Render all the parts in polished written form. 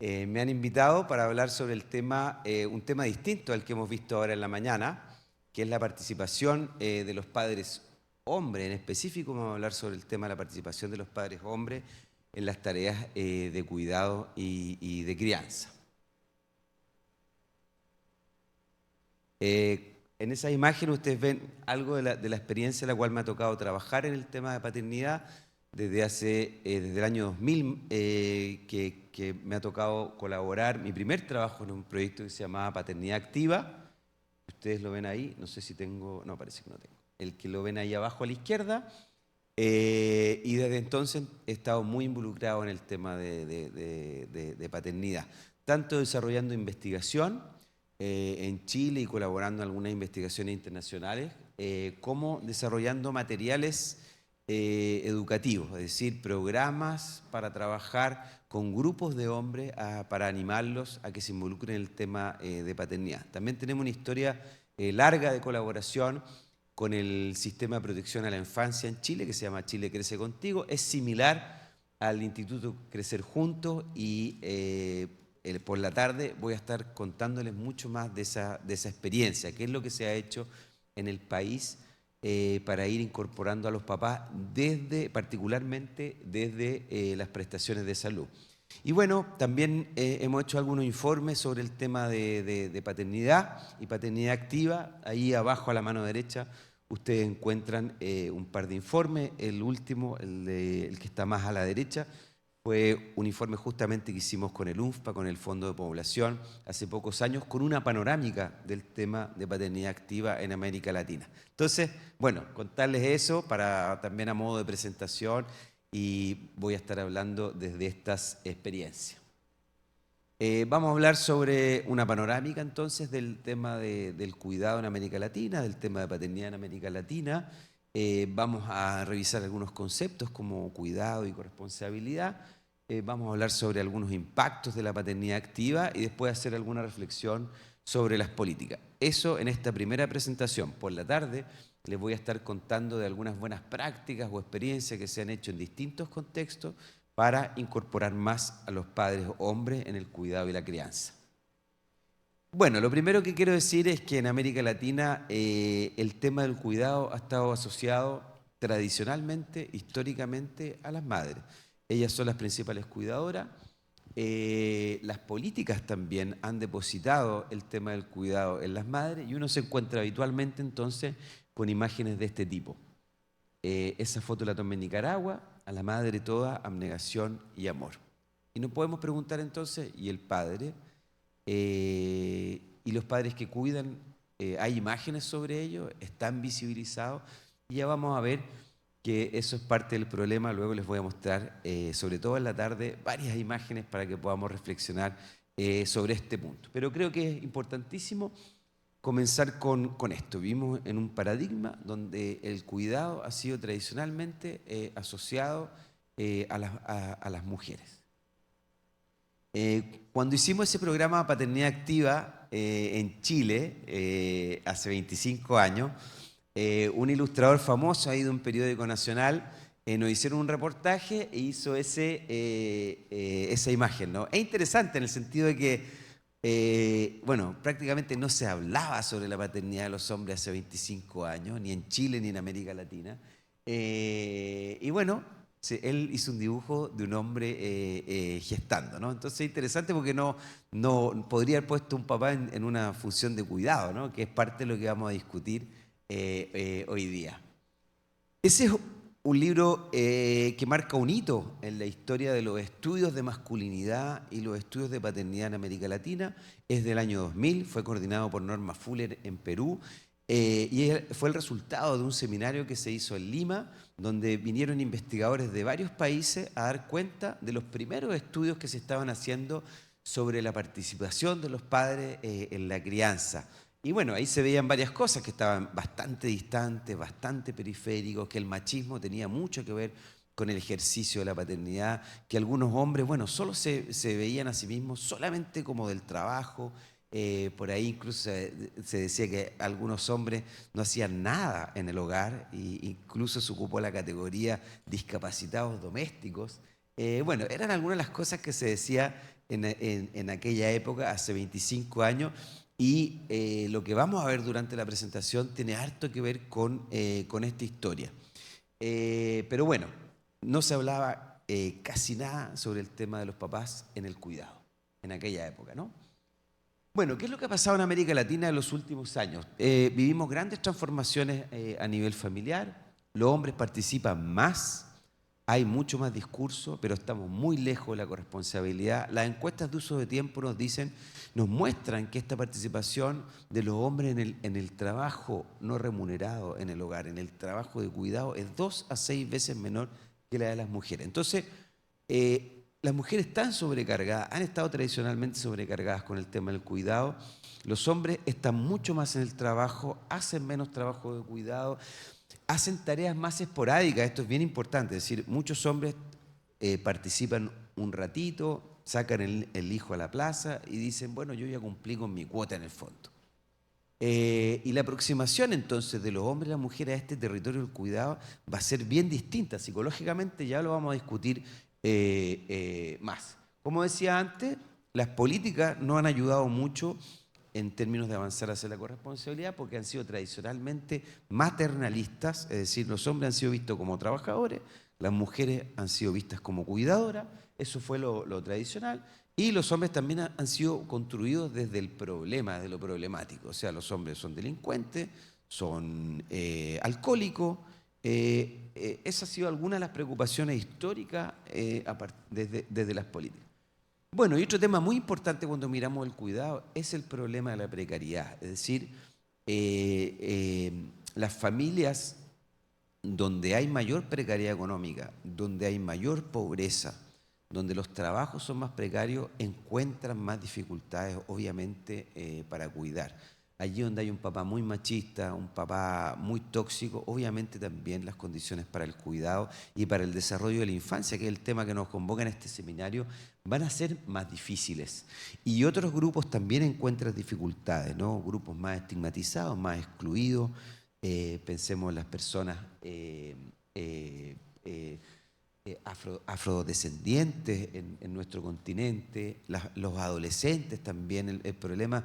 Me han invitado para hablar sobre el tema, un tema distinto al que hemos visto ahora en la mañana, que es la participación de los padres hombres. En específico vamos a hablar sobre el tema de la participación de los padres hombres en las tareas de cuidado y de crianza. En esa imagen ustedes ven algo de la experiencia en la cual me ha tocado trabajar en el tema de paternidad desde el año 2000, que me ha tocado colaborar. Mi primer trabajo en un proyecto que se llamaba Paternidad Activa. Ustedes lo ven ahí, no sé si tengo, no, parece que no tengo. El que lo ven ahí abajo a la izquierda. Y desde entonces he estado muy involucrado en el tema de paternidad, tanto desarrollando investigación en Chile y colaborando en algunas investigaciones internacionales, como desarrollando materiales educativos, es decir, programas para trabajar con grupos de hombres para animarlos a que se involucren en el tema de paternidad. También tenemos una historia larga de colaboración con el sistema de protección a la infancia en Chile, que se llama Chile Crece Contigo. Es similar al Instituto Crecer Juntos y por la tarde voy a estar contándoles mucho más de esa experiencia, qué es lo que se ha hecho en el país para ir incorporando a los papás particularmente desde las prestaciones de salud. Y bueno, también hemos hecho algunos informes sobre el tema de paternidad y paternidad activa. Ahí abajo a la mano derecha ustedes encuentran un par de informes. El último, el que está más a la derecha, fue un informe justamente que hicimos con el UNFPA, con el Fondo de Población, hace pocos años, con una panorámica del tema de paternidad activa en América Latina. Entonces, bueno, contarles eso para también a modo de presentación, y voy a estar hablando desde estas experiencias. Vamos a hablar sobre una panorámica entonces del tema del cuidado en América Latina, del tema de paternidad en América Latina. Vamos a revisar algunos conceptos como cuidado y corresponsabilidad. Vamos a hablar sobre algunos impactos de la paternidad activa y después hacer alguna reflexión sobre las políticas. Eso en esta primera presentación. Por la tarde les voy a estar contando de algunas buenas prácticas o experiencias que se han hecho en distintos contextos para incorporar más a los padres hombres en el cuidado y la crianza. Bueno, lo primero que quiero decir es que en América Latina el tema del cuidado ha estado asociado tradicionalmente, históricamente, a las madres. Ellas son las principales cuidadoras. Las políticas también han depositado el tema del cuidado en las madres y uno se encuentra habitualmente entonces con imágenes de este tipo. Esa foto la tomé en Nicaragua, a la madre toda, abnegación y amor. Y nos podemos preguntar entonces, ¿y el padre? ¿Y los padres que cuidan? ¿Hay imágenes sobre ellos? ¿Están visibilizados? Y ya vamos a ver que eso es parte del problema. Luego les voy a mostrar, sobre todo en la tarde, varias imágenes para que podamos reflexionar sobre este punto. Pero creo que es importantísimo comenzar con esto. Vivimos en un paradigma donde el cuidado ha sido tradicionalmente asociado a las mujeres. Cuando hicimos ese programa Paternidad Activa en Chile, hace 25 años, un ilustrador famoso ahí de un periódico nacional nos hicieron un reportaje e hizo esa imagen, ¿no? Es interesante en el sentido de que bueno, prácticamente no se hablaba sobre la paternidad de los hombres hace 25 años, ni en Chile ni en América Latina. Y bueno, él hizo un dibujo de un hombre gestando, ¿no? Entonces es interesante porque no podría haber puesto un papá en una función de cuidado, ¿no? Que es parte de lo que vamos a discutir hoy día. Ese es un libro que marca un hito en la historia de los estudios de masculinidad y los estudios de paternidad en América Latina. Es del año 2000, fue coordinado por Norma Fuller en Perú y fue el resultado de un seminario que se hizo en Lima, donde vinieron investigadores de varios países a dar cuenta de los primeros estudios que se estaban haciendo sobre la participación de los padres en la crianza. Y bueno, ahí se veían varias cosas que estaban bastante distantes, bastante periféricos, que el machismo tenía mucho que ver con el ejercicio de la paternidad, que algunos hombres, bueno, solo se veían a sí mismos solamente como del trabajo. Por ahí incluso se decía que algunos hombres no hacían nada en el hogar, e incluso se ocupó la categoría discapacitados domésticos. Bueno, eran algunas de las cosas que se decía en aquella época, hace 25 años, y lo que vamos a ver durante la presentación tiene harto que ver con esta historia. Pero bueno, no se hablaba casi nada sobre el tema de los papás en el cuidado, en aquella época, ¿no? Bueno, ¿qué es lo que ha pasado en América Latina en los últimos años? Vivimos grandes transformaciones a nivel familiar, los hombres participan más, hay mucho más discurso, pero estamos muy lejos de la corresponsabilidad. Las encuestas de uso de tiempo nos dicen, nos muestran que esta participación de los hombres en el trabajo no remunerado en el hogar, en el trabajo de cuidado, es 2 a 6 veces menor que la de las mujeres. Entonces, las mujeres están sobrecargadas, han estado tradicionalmente sobrecargadas con el tema del cuidado. Los hombres están mucho más en el trabajo, hacen menos trabajo de cuidado, hacen tareas más esporádicas. Esto es bien importante, es decir, muchos hombres participan un ratito, sacan el hijo a la plaza y dicen, bueno, yo ya cumplí con mi cuota en el fondo. Y la aproximación entonces de los hombres y las mujeres a este territorio del cuidado va a ser bien distinta. Psicológicamente ya lo vamos a discutir más. Como decía antes, las políticas no han ayudado mucho en términos de avanzar hacia la corresponsabilidad porque han sido tradicionalmente maternalistas, es decir, los hombres han sido vistos como trabajadores, las mujeres han sido vistas como cuidadoras, eso fue lo tradicional. Y los hombres también han sido construidos desde el problema, de lo problemático. O sea, los hombres son delincuentes, son alcohólicos. Esa ha sido alguna de las preocupaciones históricas desde las políticas. Bueno, y otro tema muy importante cuando miramos el cuidado es el problema de la precariedad. Es decir, las familias donde hay mayor precariedad económica, donde hay mayor pobreza, donde los trabajos son más precarios, encuentran más dificultades, obviamente, para cuidar. Allí donde hay un papá muy machista, un papá muy tóxico, obviamente también las condiciones para el cuidado y para el desarrollo de la infancia, que es el tema que nos convoca en este seminario, van a ser más difíciles. Y otros grupos también encuentran dificultades, ¿no? Grupos más estigmatizados, más excluidos. Pensemos en las personas afrodescendientes en nuestro continente, los adolescentes también. El problema,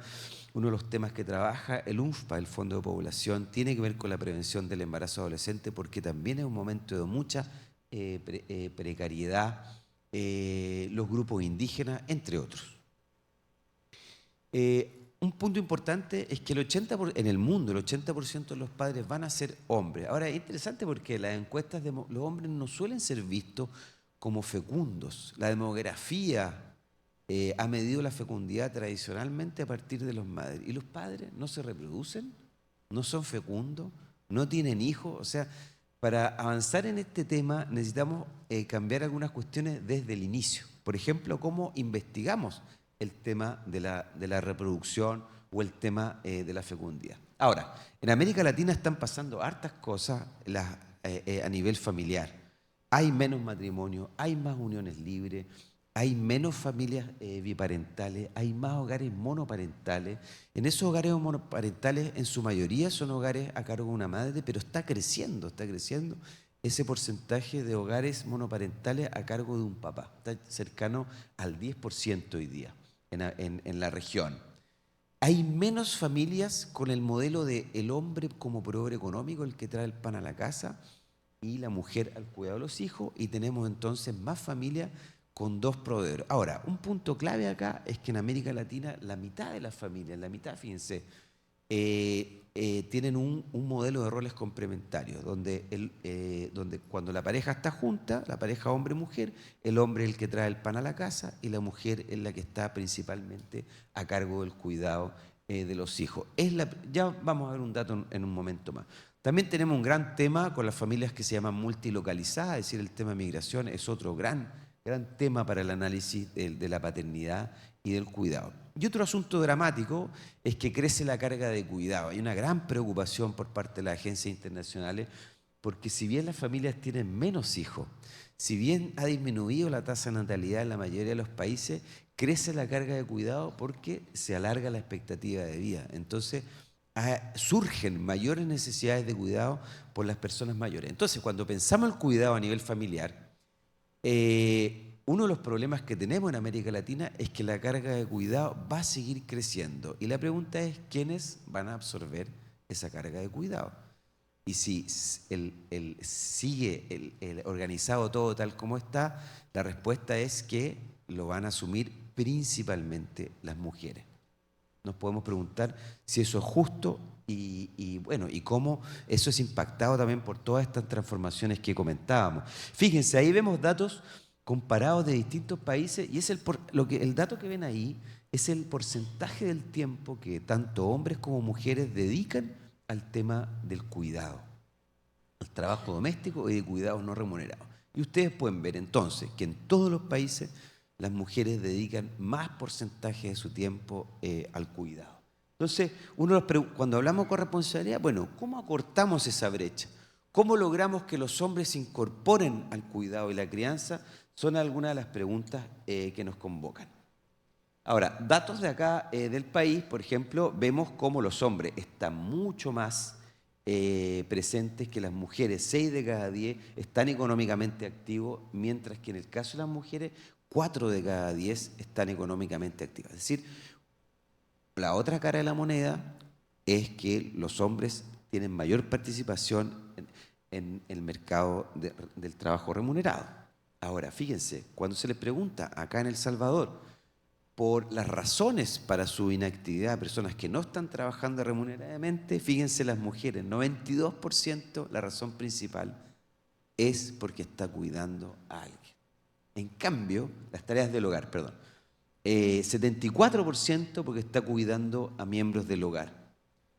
uno de los temas que trabaja el UNFPA, el Fondo de Población, tiene que ver con la prevención del embarazo adolescente porque también es un momento de mucha precariedad, los grupos indígenas, entre otros. Un punto importante es que en el mundo el 80% de los padres van a ser hombres. Ahora es interesante porque las encuestas de los hombres no suelen ser vistos como fecundos. La demografía ha medido la fecundidad tradicionalmente a partir de los madres. Y los padres no se reproducen, no son fecundos, no tienen hijos. O sea, para avanzar en este tema necesitamos cambiar algunas cuestiones desde el inicio. Por ejemplo, cómo investigamos el tema de la reproducción o el tema de la fecundidad. Ahora, en América Latina están pasando hartas cosas a nivel familiar. Hay menos matrimonio, hay más uniones libres, hay menos familias biparentales, hay más hogares monoparentales. En esos hogares monoparentales, en su mayoría son hogares a cargo de una madre, pero está creciendo ese porcentaje de hogares monoparentales a cargo de un papá. Está cercano al 10% hoy día en la región. Hay menos familias con el modelo de el hombre como proveedor económico, el que trae el pan a la casa, y la mujer al cuidado de los hijos, y tenemos entonces más familias con 2 proveedores. Ahora, un punto clave acá es que en América Latina la mitad de las familias, fíjense, tienen un modelo de roles complementarios, donde cuando la pareja está junta, la pareja hombre-mujer, el hombre es el que trae el pan a la casa y la mujer es la que está principalmente a cargo del cuidado de los hijos. Ya vamos a ver un dato en un momento más. También tenemos un gran tema con las familias que se llaman multilocalizadas, es decir, el tema de migración es otro gran tema para el análisis de la paternidad y del cuidado. Y otro asunto dramático es que crece la carga de cuidado. Hay una gran preocupación por parte de las agencias internacionales porque si bien las familias tienen menos hijos, si bien ha disminuido la tasa de natalidad en la mayoría de los países, crece la carga de cuidado porque se alarga la expectativa de vida. Entonces, surgen mayores necesidades de cuidado por las personas mayores. Entonces, cuando pensamos el cuidado a nivel familiar, uno de los problemas que tenemos en América Latina es que la carga de cuidado va a seguir creciendo. Y la pregunta es, ¿quiénes van a absorber esa carga de cuidado? Y si sigue el organizado todo tal como está, la respuesta es que lo van a asumir principalmente las mujeres. Nos podemos preguntar si eso es justo bueno, y cómo eso es impactado también por todas estas transformaciones que comentábamos. Fíjense, ahí vemos datos comparados de distintos países y es el dato que ven ahí es el porcentaje del tiempo que tanto hombres como mujeres dedican al tema del cuidado, al trabajo doméstico y de cuidados no remunerados. Y ustedes pueden ver entonces que en todos los países las mujeres dedican más porcentaje de su tiempo al cuidado. Entonces, cuando hablamos de corresponsabilidad, bueno, ¿cómo acortamos esa brecha? ¿Cómo logramos que los hombres se incorporen al cuidado y la crianza? Son algunas de las preguntas que nos convocan. Ahora, datos de acá del país, por ejemplo, vemos cómo los hombres están mucho más presentes que las mujeres. 6 de cada 10 están económicamente activos, mientras que en el caso de las mujeres, 4 de cada 10 están económicamente activas. Es decir, la otra cara de la moneda es que los hombres tienen mayor participación en el mercado del trabajo remunerado. Ahora, fíjense, cuando se les pregunta acá en El Salvador por las razones para su inactividad a personas que no están trabajando remuneradamente, fíjense las mujeres, 92% la razón principal es porque está cuidando a alguien. En cambio, las tareas del hogar, 74% porque está cuidando a miembros del hogar.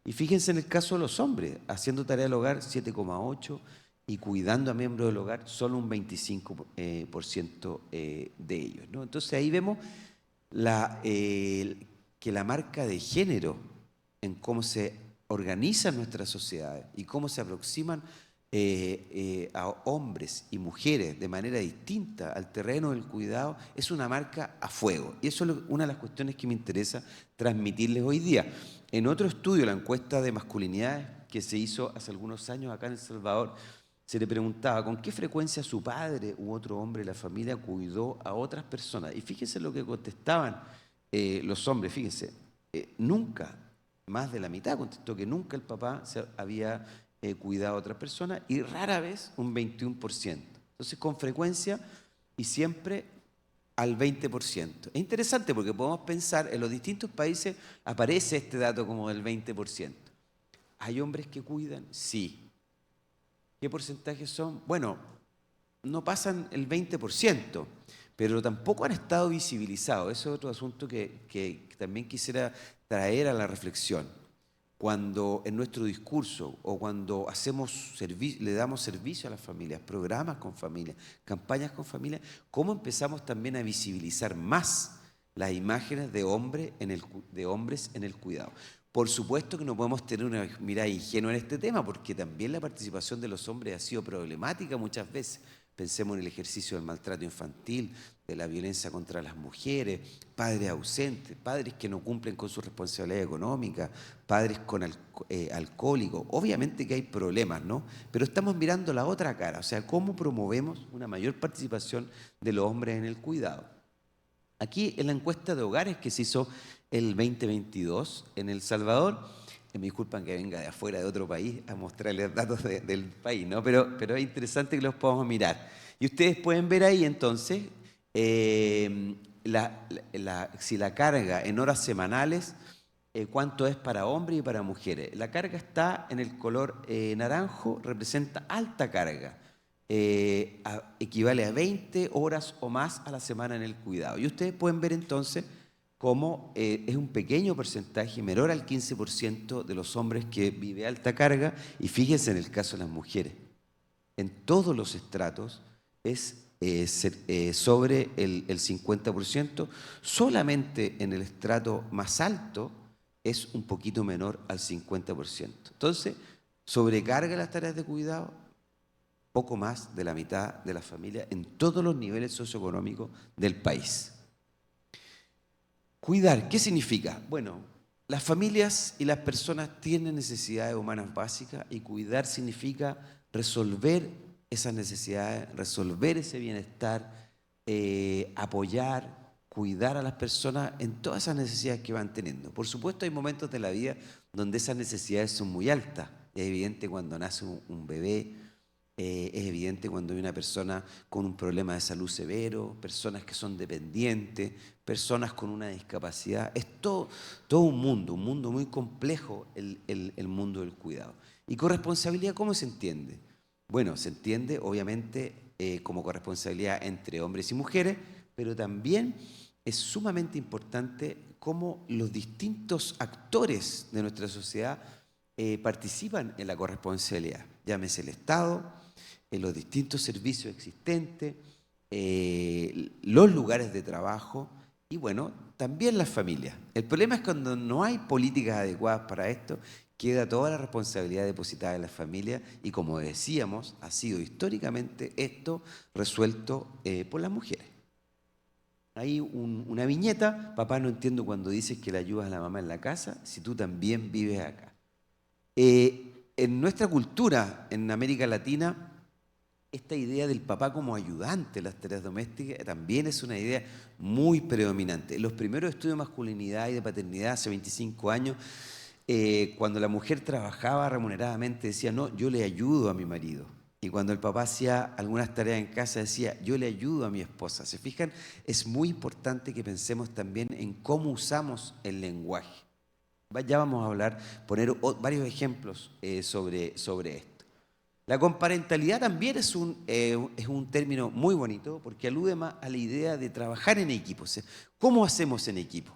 Y fíjense en el caso de los hombres, haciendo tarea del hogar 7,8% y cuidando a miembros del hogar solo un 25% de ellos, ¿no? Entonces ahí vemos que la marca de género en cómo se organizan nuestras sociedades y cómo se aproximan a hombres y mujeres de manera distinta al terreno del cuidado es una marca a fuego. Y eso es una de las cuestiones que me interesa transmitirles hoy día. En otro estudio, la encuesta de masculinidades que se hizo hace algunos años acá en El Salvador, se le preguntaba con qué frecuencia su padre u otro hombre de la familia cuidó a otras personas. Y fíjense lo que contestaban los hombres, fíjense, nunca, más de la mitad contestó que nunca el papá se había cuidado a otras personas y rara vez un 21%. Entonces, con frecuencia y siempre al 20%. Es interesante porque podemos pensar, en los distintos países aparece este dato como del 20%. ¿Hay hombres que cuidan? Sí. ¿Qué porcentajes son? Bueno, no pasan el 20%, pero tampoco han estado visibilizados. Ese es otro asunto que también quisiera traer a la reflexión. Cuando en nuestro discurso o cuando le damos servicio a las familias, programas con familias, campañas con familias, ¿cómo empezamos también a visibilizar más las imágenes de hombres en el cuidado? Por supuesto que no podemos tener una mirada ingenua en este tema, porque también la participación de los hombres ha sido problemática muchas veces. Pensemos en el ejercicio del maltrato infantil, de la violencia contra las mujeres, padres ausentes, padres que no cumplen con su responsabilidad económica, padres alcohólicos. Obviamente que hay problemas, ¿no? Pero estamos mirando la otra cara, o sea, cómo promovemos una mayor participación de los hombres en el cuidado. Aquí en la encuesta de hogares que se hizo el 2022 en El Salvador, me disculpan que venga de afuera de otro país a mostrarles datos del país, ¿no? Pero es interesante que los podamos mirar. Y ustedes pueden ver ahí entonces si la carga en horas semanales, cuánto es para hombres y para mujeres. La carga está en el color naranjo, representa alta carga. Equivale a 20 horas o más a la semana en el cuidado. Y ustedes pueden ver entonces cómo es un pequeño porcentaje, menor al 15% de los hombres que vive alta carga, y fíjense en el caso de las mujeres. En todos los estratos es sobre el 50%, solamente en el estrato más alto es un poquito menor al 50%. Entonces, sobrecarga las tareas de cuidado poco más de la mitad de la familia en todos los niveles socioeconómicos del país. Cuidar, ¿qué significa? Bueno, las familias y las personas tienen necesidades humanas básicas y cuidar significa resolver esas necesidades, resolver ese bienestar, apoyar, cuidar a las personas en todas esas necesidades que van teniendo. Por supuesto, hay momentos de la vida donde esas necesidades son muy altas. Es evidente cuando nace un bebé, es evidente cuando hay una persona con un problema de salud severo, personas que son dependientes, personas con una discapacidad. Es todo un mundo muy complejo el mundo del cuidado. ¿Y corresponsabilidad cómo se entiende? Bueno, se entiende obviamente como corresponsabilidad entre hombres y mujeres, pero también es sumamente importante cómo los distintos actores de nuestra sociedad participan en la corresponsabilidad. Llámese el Estado, en los distintos servicios existentes, los lugares de trabajo y bueno, también las familias. El problema es cuando no hay políticas adecuadas para esto, queda toda la responsabilidad depositada en las familias y como decíamos, ha sido históricamente esto resuelto por las mujeres. Hay una viñeta, papá no entiendo cuando dices que le ayudas a la mamá en la casa, si tú también vives acá. En nuestra cultura, en América Latina, esta idea del papá como ayudante en las tareas domésticas también es una idea muy predominante. En los primeros estudios de masculinidad y de paternidad hace 25 años, cuando la mujer trabajaba remuneradamente decía, no, yo le ayudo a mi marido. Y cuando el papá hacía algunas tareas en casa decía, yo le ayudo a mi esposa. ¿Se fijan? Es muy importante que pensemos también en cómo usamos el lenguaje. Ya vamos a hablar, poner varios ejemplos sobre esto. La comparentalidad también es un término muy bonito porque alude más a la idea de trabajar en equipo. O sea, ¿cómo hacemos en equipo?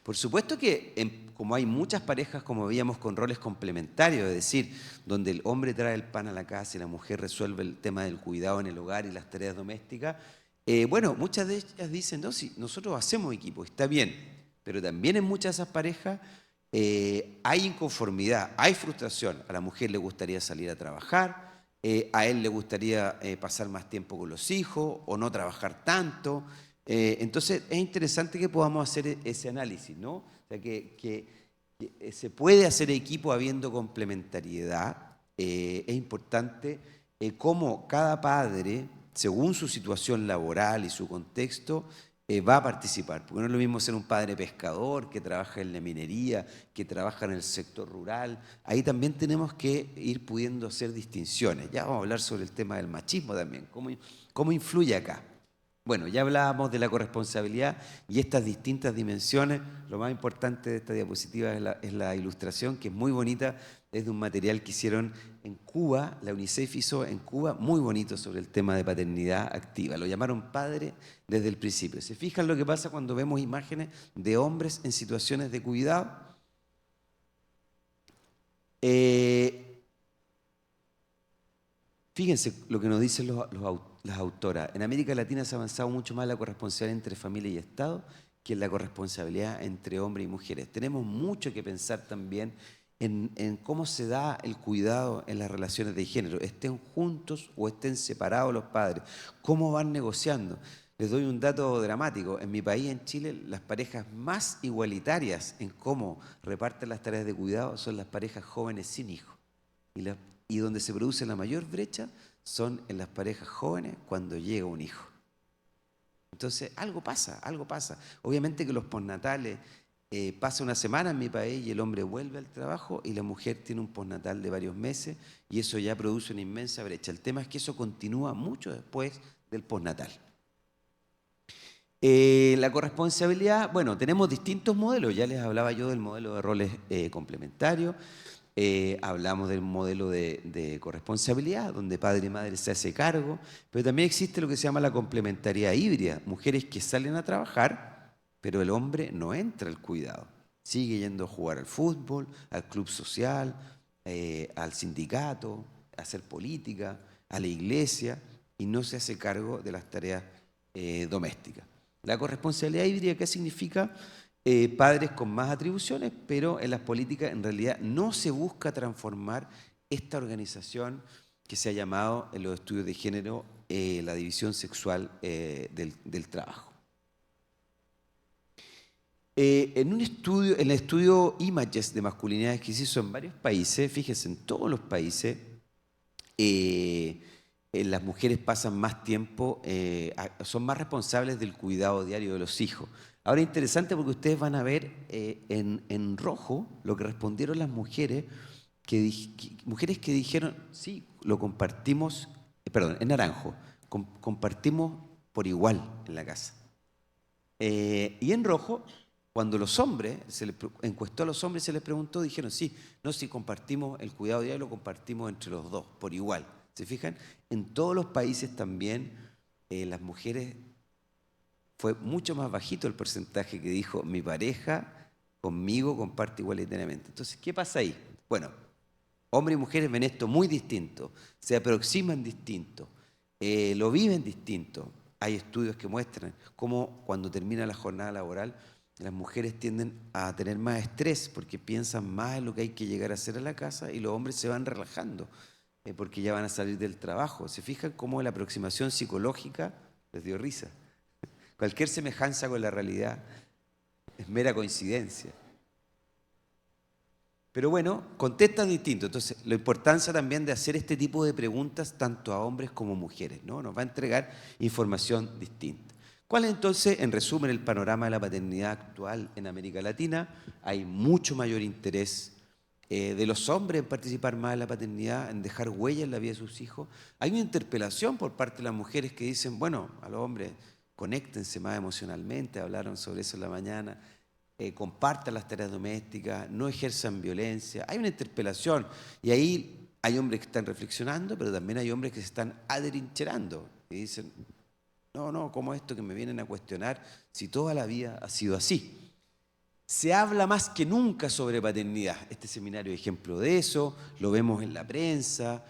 Por supuesto que como hay muchas parejas, como veíamos, con roles complementarios, es decir, donde el hombre trae el pan a la casa y la mujer resuelve el tema del cuidado en el hogar y las tareas domésticas, bueno, muchas de ellas dicen, no, sí, nosotros hacemos equipo, está bien, pero también en muchas de esas parejas hay inconformidad, hay frustración. A la mujer le gustaría salir a trabajar, a él le gustaría pasar más tiempo con los hijos o no trabajar tanto. Entonces es interesante que podamos hacer ese análisis, ¿no? O sea, que se puede hacer equipo habiendo complementariedad. Es importante cómo cada padre, según su situación laboral y su contexto, va a participar. Porque no es lo mismo ser un padre pescador que trabaja en la minería, que trabaja en el sector rural. Ahí también tenemos que ir pudiendo hacer distinciones. Ya vamos a hablar sobre el tema del machismo también, cómo influye acá. Bueno, ya hablábamos de la corresponsabilidad y estas distintas dimensiones. Lo más importante de esta diapositiva es la ilustración, que es muy bonita. Es de un material que hicieron en Cuba, la UNICEF hizo en Cuba, muy bonito sobre el tema de paternidad activa. Lo llamaron padre desde el principio. ¿Se fijan lo que pasa cuando vemos imágenes de hombres en situaciones de cuidado? Fíjense lo que nos dicen las autoras. En América Latina se ha avanzado mucho más la corresponsabilidad entre familia y Estado que en la corresponsabilidad entre hombres y mujeres. Tenemos mucho que pensar también en cómo se da el cuidado en las relaciones de género, estén juntos o estén separados los padres, cómo van negociando. Les doy un dato dramático. En mi país, en Chile, las parejas más igualitarias en cómo reparten las tareas de cuidado son las parejas jóvenes sin hijos. Y donde se produce la mayor brecha son en las parejas jóvenes cuando llega un hijo. Entonces, algo pasa, algo pasa. Obviamente que los postnatales, pasa una semana en mi país y el hombre vuelve al trabajo y la mujer tiene un postnatal de varios meses y eso ya produce una inmensa brecha. El tema es que eso continúa mucho después del postnatal. La corresponsabilidad, bueno, tenemos distintos modelos. Ya les hablaba yo del modelo de roles complementarios. Hablamos del modelo de corresponsabilidad, donde padre y madre se hace cargo, pero también existe lo que se llama la complementariedad híbrida, mujeres que salen a trabajar, pero el hombre no entra al cuidado, sigue yendo a jugar al fútbol, al club social, al sindicato, a hacer política, a la iglesia, y no se hace cargo de las tareas domésticas. La corresponsabilidad híbrida, ¿qué significa? Padres con más atribuciones, pero en las políticas en realidad no se busca transformar esta organización que se ha llamado en los estudios de género la división sexual del trabajo. En el estudio Images de masculinidades que se hizo en varios países, fíjense, en todos los países, las mujeres pasan más tiempo, son más responsables del cuidado diario de los hijos. Ahora, interesante porque ustedes van a ver en rojo lo que respondieron las mujeres, mujeres que dijeron, sí, lo compartimos, perdón, en naranjo, compartimos por igual en la casa. Y en rojo, cuando los hombres, encuestó a los hombres y se les preguntó, dijeron, sí, no, si compartimos el cuidado diario, lo compartimos entre los dos, por igual. ¿Se fijan? En todos los países también las mujeres, fue mucho más bajito el porcentaje que dijo, mi pareja conmigo comparte igualitariamente. Entonces, ¿qué pasa ahí? Bueno, hombres y mujeres ven esto muy distinto, se aproximan distinto, lo viven distinto. Hay estudios que muestran cómo cuando termina la jornada laboral las mujeres tienden a tener más estrés porque piensan más en lo que hay que llegar a hacer a la casa y los hombres se van relajando porque ya van a salir del trabajo. ¿Se fijan cómo la aproximación psicológica les dio risa? Cualquier semejanza con la realidad es mera coincidencia. Pero bueno, contestan distinto. Entonces, la importancia también de hacer este tipo de preguntas tanto a hombres como mujeres, ¿no? Nos va a entregar información distinta. ¿Cuál es entonces, en resumen, el panorama de la paternidad actual en América Latina? Hay mucho mayor interés de los hombres en participar más en la paternidad, en dejar huella en la vida de sus hijos. Hay una interpelación por parte de las mujeres que dicen, bueno, a los hombres, conéctense más emocionalmente, hablaron sobre eso en la mañana, compartan las tareas domésticas, no ejerzan violencia. Hay una interpelación y ahí hay hombres que están reflexionando, pero también hay hombres que se están adrincherando y dicen, no, ¿cómo esto que me vienen a cuestionar si toda la vida ha sido así? Se habla más que nunca sobre paternidad. Este seminario es ejemplo de eso, lo vemos en la prensa,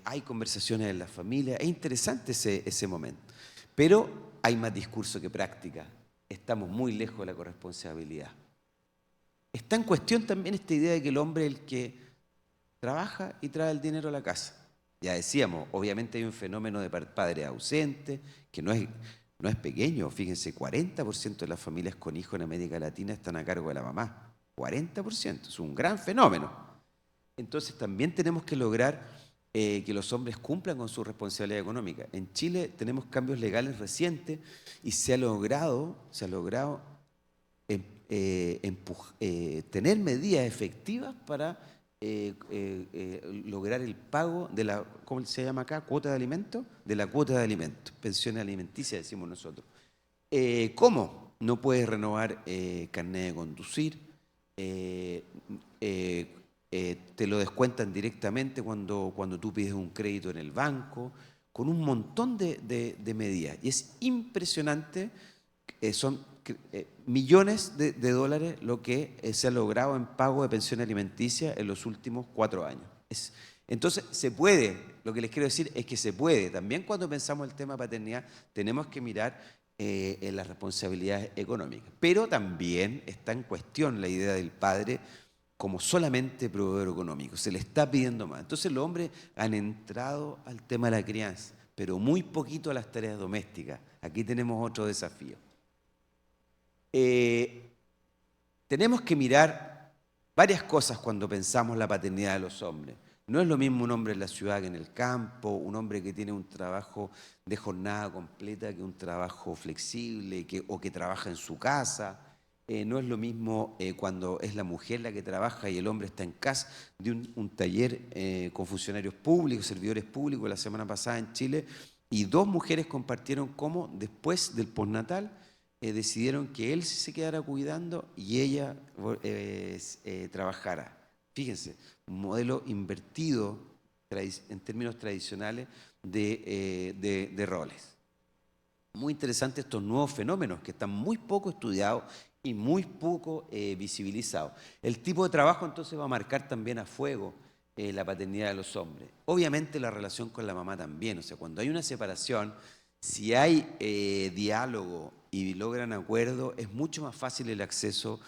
hay conversaciones en la familia, es interesante ese momento. Pero hay más discurso que práctica, estamos muy lejos de la corresponsabilidad. Está en cuestión también esta idea de que el hombre es el que trabaja y trae el dinero a la casa. Ya decíamos, obviamente hay un fenómeno de padres ausentes, que no es pequeño. Fíjense, 40% de las familias con hijos en América Latina están a cargo de la mamá. 40%, es un gran fenómeno. Entonces también tenemos que lograr que los hombres cumplan con su responsabilidad económica. En Chile tenemos cambios legales recientes y se ha logrado tener medidas efectivas para lograr el pago de la, ¿cómo se llama acá? ¿Cuota de alimentos? De la cuota de alimentos, pensiones alimenticias decimos nosotros. ¿Cómo? No puedes renovar carnet de conducir, te lo descuentan directamente cuando tú pides un crédito en el banco, con un montón de medidas. Y es impresionante, son millones de dólares lo que se ha logrado en pago de pensión alimenticia en los últimos 4 años. Entonces, se puede, lo que les quiero decir es que se puede. También cuando pensamos el tema de paternidad, tenemos que mirar en las responsabilidades económicas. Pero también está en cuestión la idea del padre como solamente proveedor económico. Se le está pidiendo más. Entonces, los hombres han entrado al tema de la crianza, pero muy poquito a las tareas domésticas. Aquí tenemos otro desafío. Tenemos que mirar varias cosas cuando pensamos la paternidad de los hombres. No es lo mismo un hombre en la ciudad que en el campo, un hombre que tiene un trabajo de jornada completa que un trabajo flexible o que trabaja en su casa. No es lo mismo cuando es la mujer la que trabaja y el hombre está en casa, de un taller con funcionarios públicos, servidores públicos la semana pasada en Chile, y 2 mujeres compartieron cómo después del postnatal decidieron que él se quedara cuidando y ella trabajara. Fíjense, un modelo invertido en términos tradicionales de roles. Muy interesantes estos nuevos fenómenos que están muy poco estudiados y muy poco visibilizados. El tipo de trabajo entonces va a marcar también a fuego la paternidad de los hombres. Obviamente la relación con la mamá también, o sea, cuando hay una separación, si hay diálogo y logran acuerdo, es mucho más fácil el acceso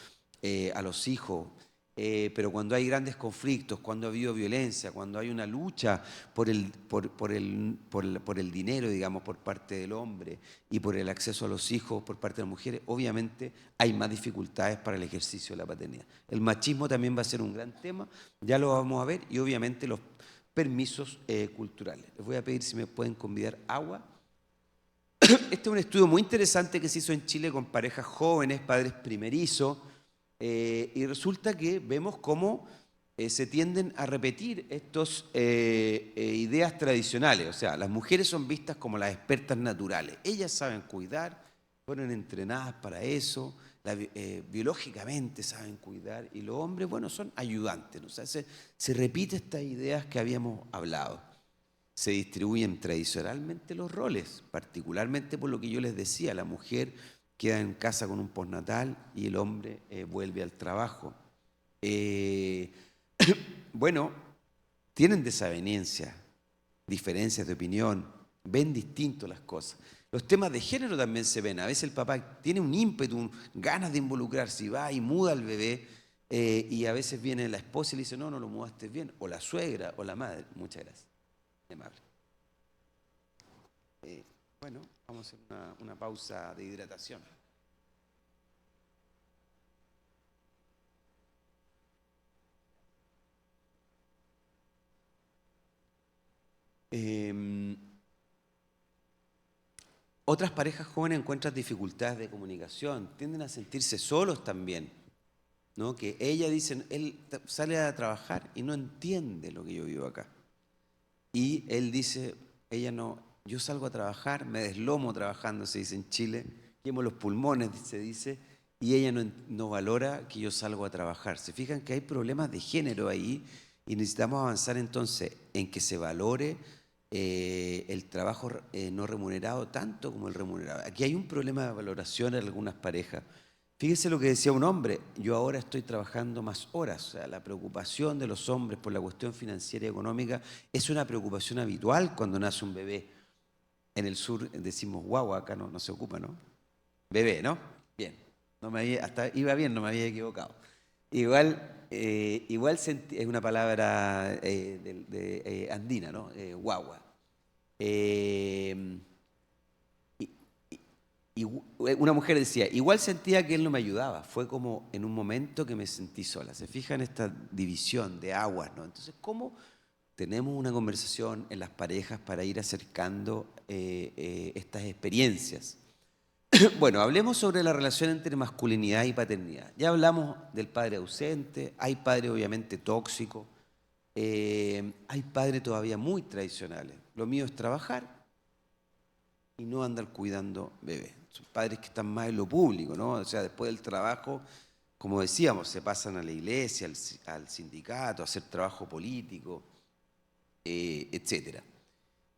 a los hijos. Pero cuando hay grandes conflictos, cuando ha habido violencia, cuando hay una lucha por el dinero, digamos, por parte del hombre y por el acceso a los hijos por parte de las mujeres, obviamente hay más dificultades para el ejercicio de la paternidad. El machismo también va a ser un gran tema, ya lo vamos a ver, y obviamente permisos culturales. Les voy a pedir si me pueden convidar agua. Este es un estudio muy interesante que se hizo en Chile con parejas jóvenes, padres primerizos, y resulta que vemos cómo se tienden a repetir estas ideas tradicionales. O sea, las mujeres son vistas como las expertas naturales. Ellas saben cuidar, fueron entrenadas para eso, biológicamente saben cuidar, y los hombres, bueno, son ayudantes, ¿no? O sea, se repite estas ideas que habíamos hablado. Se distribuyen tradicionalmente los roles, particularmente por lo que yo les decía, la mujer queda en casa con un postnatal y el hombre vuelve al trabajo. Bueno, tienen desavenencias, diferencias de opinión, ven distinto las cosas. Los temas de género también se ven. A veces el papá tiene un ímpetu, ganas de involucrarse y va y muda al bebé, y a veces viene la esposa y le dice, no, no lo mudaste bien, o la suegra o la madre. Muchas gracias. Amable. Bueno, vamos a hacer una pausa de hidratación. Otras parejas jóvenes encuentran dificultades de comunicación, tienden a sentirse solos también, ¿no? Que ella dice, él sale a trabajar y no entiende lo que yo vivo acá. Y él dice, ella no, yo salgo a trabajar, me deslomo trabajando, se dice en Chile, quemo los pulmones, se dice, y ella no valora que yo salgo a trabajar. Se fijan que hay problemas de género ahí y necesitamos avanzar entonces en que se valore el trabajo no remunerado tanto como el remunerado. Aquí hay un problema de valoración en algunas parejas. Fíjese lo que decía un hombre, yo ahora estoy trabajando más horas. O sea, la preocupación de los hombres por la cuestión financiera y económica es una preocupación habitual cuando nace un bebé. En el sur decimos guagua, acá no se ocupa, ¿no? Bebé, ¿no? Bien. Hasta iba bien, no me había equivocado. Igual es una palabra andina, ¿no? Guagua. Y una mujer decía, igual sentía que él no me ayudaba, fue como en un momento que me sentí sola. Se fijan esta división de aguas, ¿no? Entonces, ¿cómo tenemos una conversación en las parejas para ir acercando estas experiencias? Bueno, hablemos sobre la relación entre masculinidad y paternidad. Ya hablamos del padre ausente, hay padres obviamente tóxicos, hay padres todavía muy tradicionales. Lo mío es trabajar y no andar cuidando bebés. Son padres que están más en lo público, ¿no? O sea, después del trabajo, como decíamos, se pasan a la iglesia, al sindicato, a hacer trabajo político, etcétera.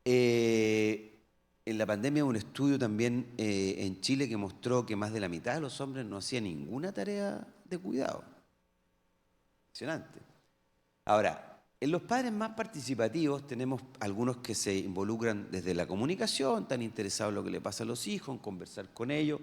En la pandemia hubo un estudio también en Chile que mostró que más de la mitad de los hombres no hacían ninguna tarea de cuidado. Impresionante. Ahora, en los padres más participativos tenemos algunos que se involucran desde la comunicación, están interesados en lo que le pasa a los hijos, en conversar con ellos.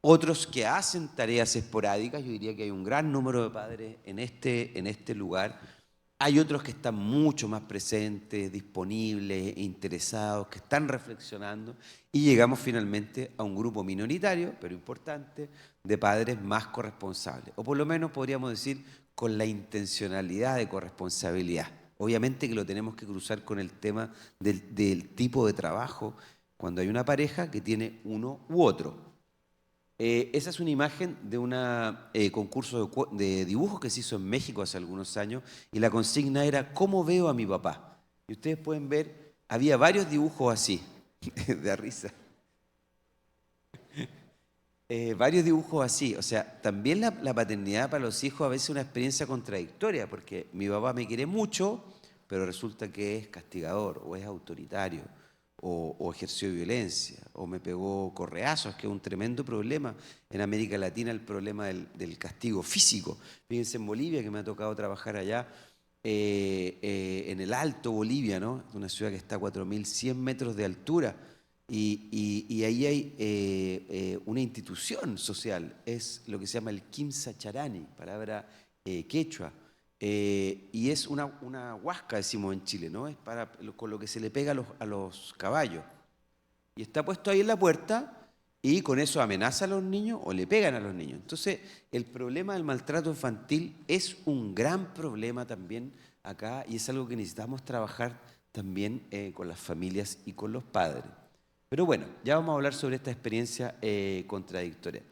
Otros que hacen tareas esporádicas, yo diría que hay un gran número de padres en este lugar. Hay otros que están mucho más presentes, disponibles, interesados, que están reflexionando, y llegamos finalmente a un grupo minoritario, pero importante, de padres más corresponsables, o por lo menos podríamos decir con la intencionalidad de corresponsabilidad. Obviamente que lo tenemos que cruzar con el tema del tipo de trabajo cuando hay una pareja que tiene uno u otro. Esa es una imagen de un concurso de dibujos que se hizo en México hace algunos años, y la consigna era ¿cómo veo a mi papá? Y ustedes pueden ver, había varios dibujos así, de risa. Varios dibujos así, o sea, también la paternidad para los hijos a veces es una experiencia contradictoria, porque mi papá me quiere mucho, pero resulta que es castigador, o es autoritario, o ejerció violencia, o me pegó correazos, que es un tremendo problema en América Latina, el problema del castigo físico. Fíjense en Bolivia, que me ha tocado trabajar allá, en el Alto Bolivia, ¿no? Una ciudad que está a 4.100 metros de altura, y ahí hay una institución social, es lo que se llama el Quimsa Charani, palabra quechua, y es una huasca, decimos en Chile, ¿no? Es con lo que se le pega a los caballos. Y está puesto ahí en la puerta y con eso amenaza a los niños o le pegan a los niños. Entonces, el problema del maltrato infantil es un gran problema también acá y es algo que necesitamos trabajar también con las familias y con los padres. Pero bueno, ya vamos a hablar sobre esta experiencia contradictoria.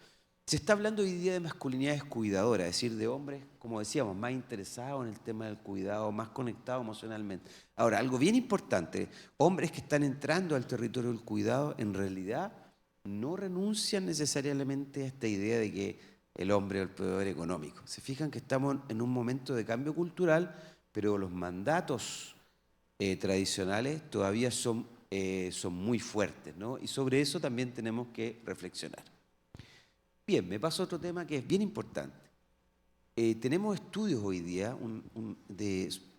Se está hablando hoy día de masculinidades cuidadoras, es decir, de hombres, como decíamos, más interesados en el tema del cuidado, más conectados emocionalmente. Ahora, algo bien importante, hombres que están entrando al territorio del cuidado, en realidad no renuncian necesariamente a esta idea de que el hombre es el proveedor económico. Se fijan que estamos en un momento de cambio cultural, pero los mandatos tradicionales todavía son muy fuertes, ¿no? Y sobre eso también tenemos que reflexionar. Bien, me paso a otro tema que es bien importante. Tenemos estudios hoy día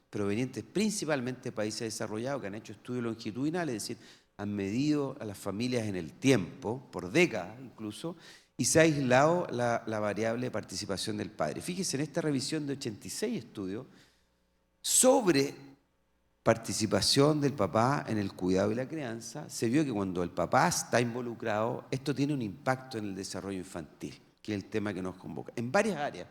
provenientes principalmente de países desarrollados que han hecho estudios longitudinales, es decir, han medido a las familias en el tiempo, por décadas incluso, y se ha aislado la variable de participación del padre. Fíjense, en esta revisión de 86 estudios sobre participación del papá en el cuidado y la crianza, se vio que cuando el papá está involucrado, esto tiene un impacto en el desarrollo infantil, que es el tema que nos convoca, en varias áreas: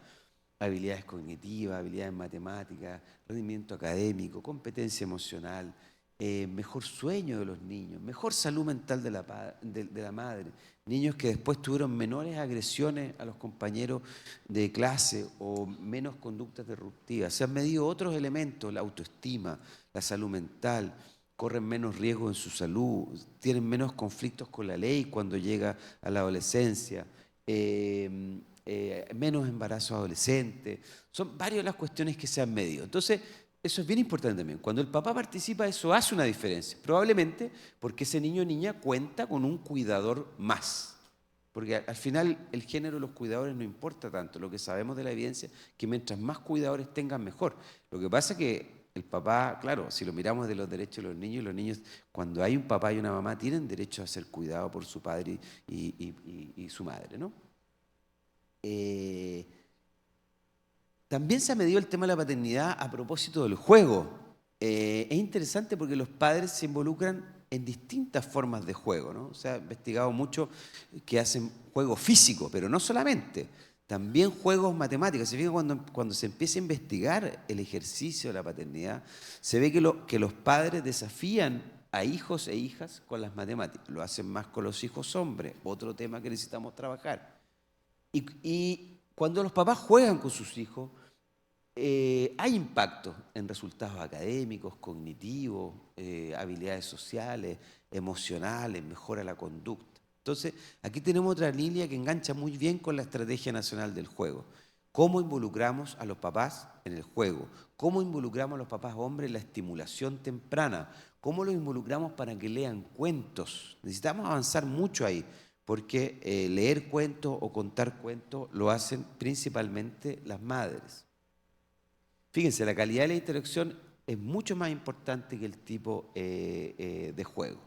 habilidades cognitivas, habilidades matemáticas, rendimiento académico, competencia emocional, mejor sueño de los niños, mejor salud mental de la madre, niños que después tuvieron menores agresiones a los compañeros de clase o menos conductas disruptivas. Se han medido otros elementos, la autoestima, la salud mental, corren menos riesgo en su salud, tienen menos conflictos con la ley cuando llega a la adolescencia, menos embarazos adolescentes. Son varias las cuestiones que se han medido. Entonces, eso es bien importante también. Cuando el papá participa, eso hace una diferencia. Probablemente porque ese niño o niña cuenta con un cuidador más. Porque al final el género de los cuidadores no importa tanto. Lo que sabemos de la evidencia es que mientras más cuidadores tengan, mejor. Lo que pasa es que el papá, claro, si lo miramos de los derechos de los niños, cuando hay un papá y una mamá, tienen derecho a ser cuidados por su padre y su madre, ¿no? También se ha medido el tema de la paternidad a propósito del juego. Es interesante porque los padres se involucran en distintas formas de juego, ¿no? Se ha investigado mucho que hacen juego físico, pero no solamente, también juegos matemáticos. Se fija cuando se empieza a investigar el ejercicio de la paternidad, se ve que los padres desafían a hijos e hijas con las matemáticas. Lo hacen más con los hijos hombres, otro tema que necesitamos trabajar. Y cuando los papás juegan con sus hijos, hay impacto en resultados académicos, cognitivos, habilidades sociales, emocionales, mejora la conducta. Entonces, aquí tenemos otra línea que engancha muy bien con la Estrategia Nacional del Juego. ¿Cómo involucramos a los papás en el juego? ¿Cómo involucramos a los papás hombres en la estimulación temprana? ¿Cómo los involucramos para que lean cuentos? Necesitamos avanzar mucho ahí, porque leer cuentos o contar cuentos lo hacen principalmente las madres. Fíjense, la calidad de la interacción es mucho más importante que el tipo de juego.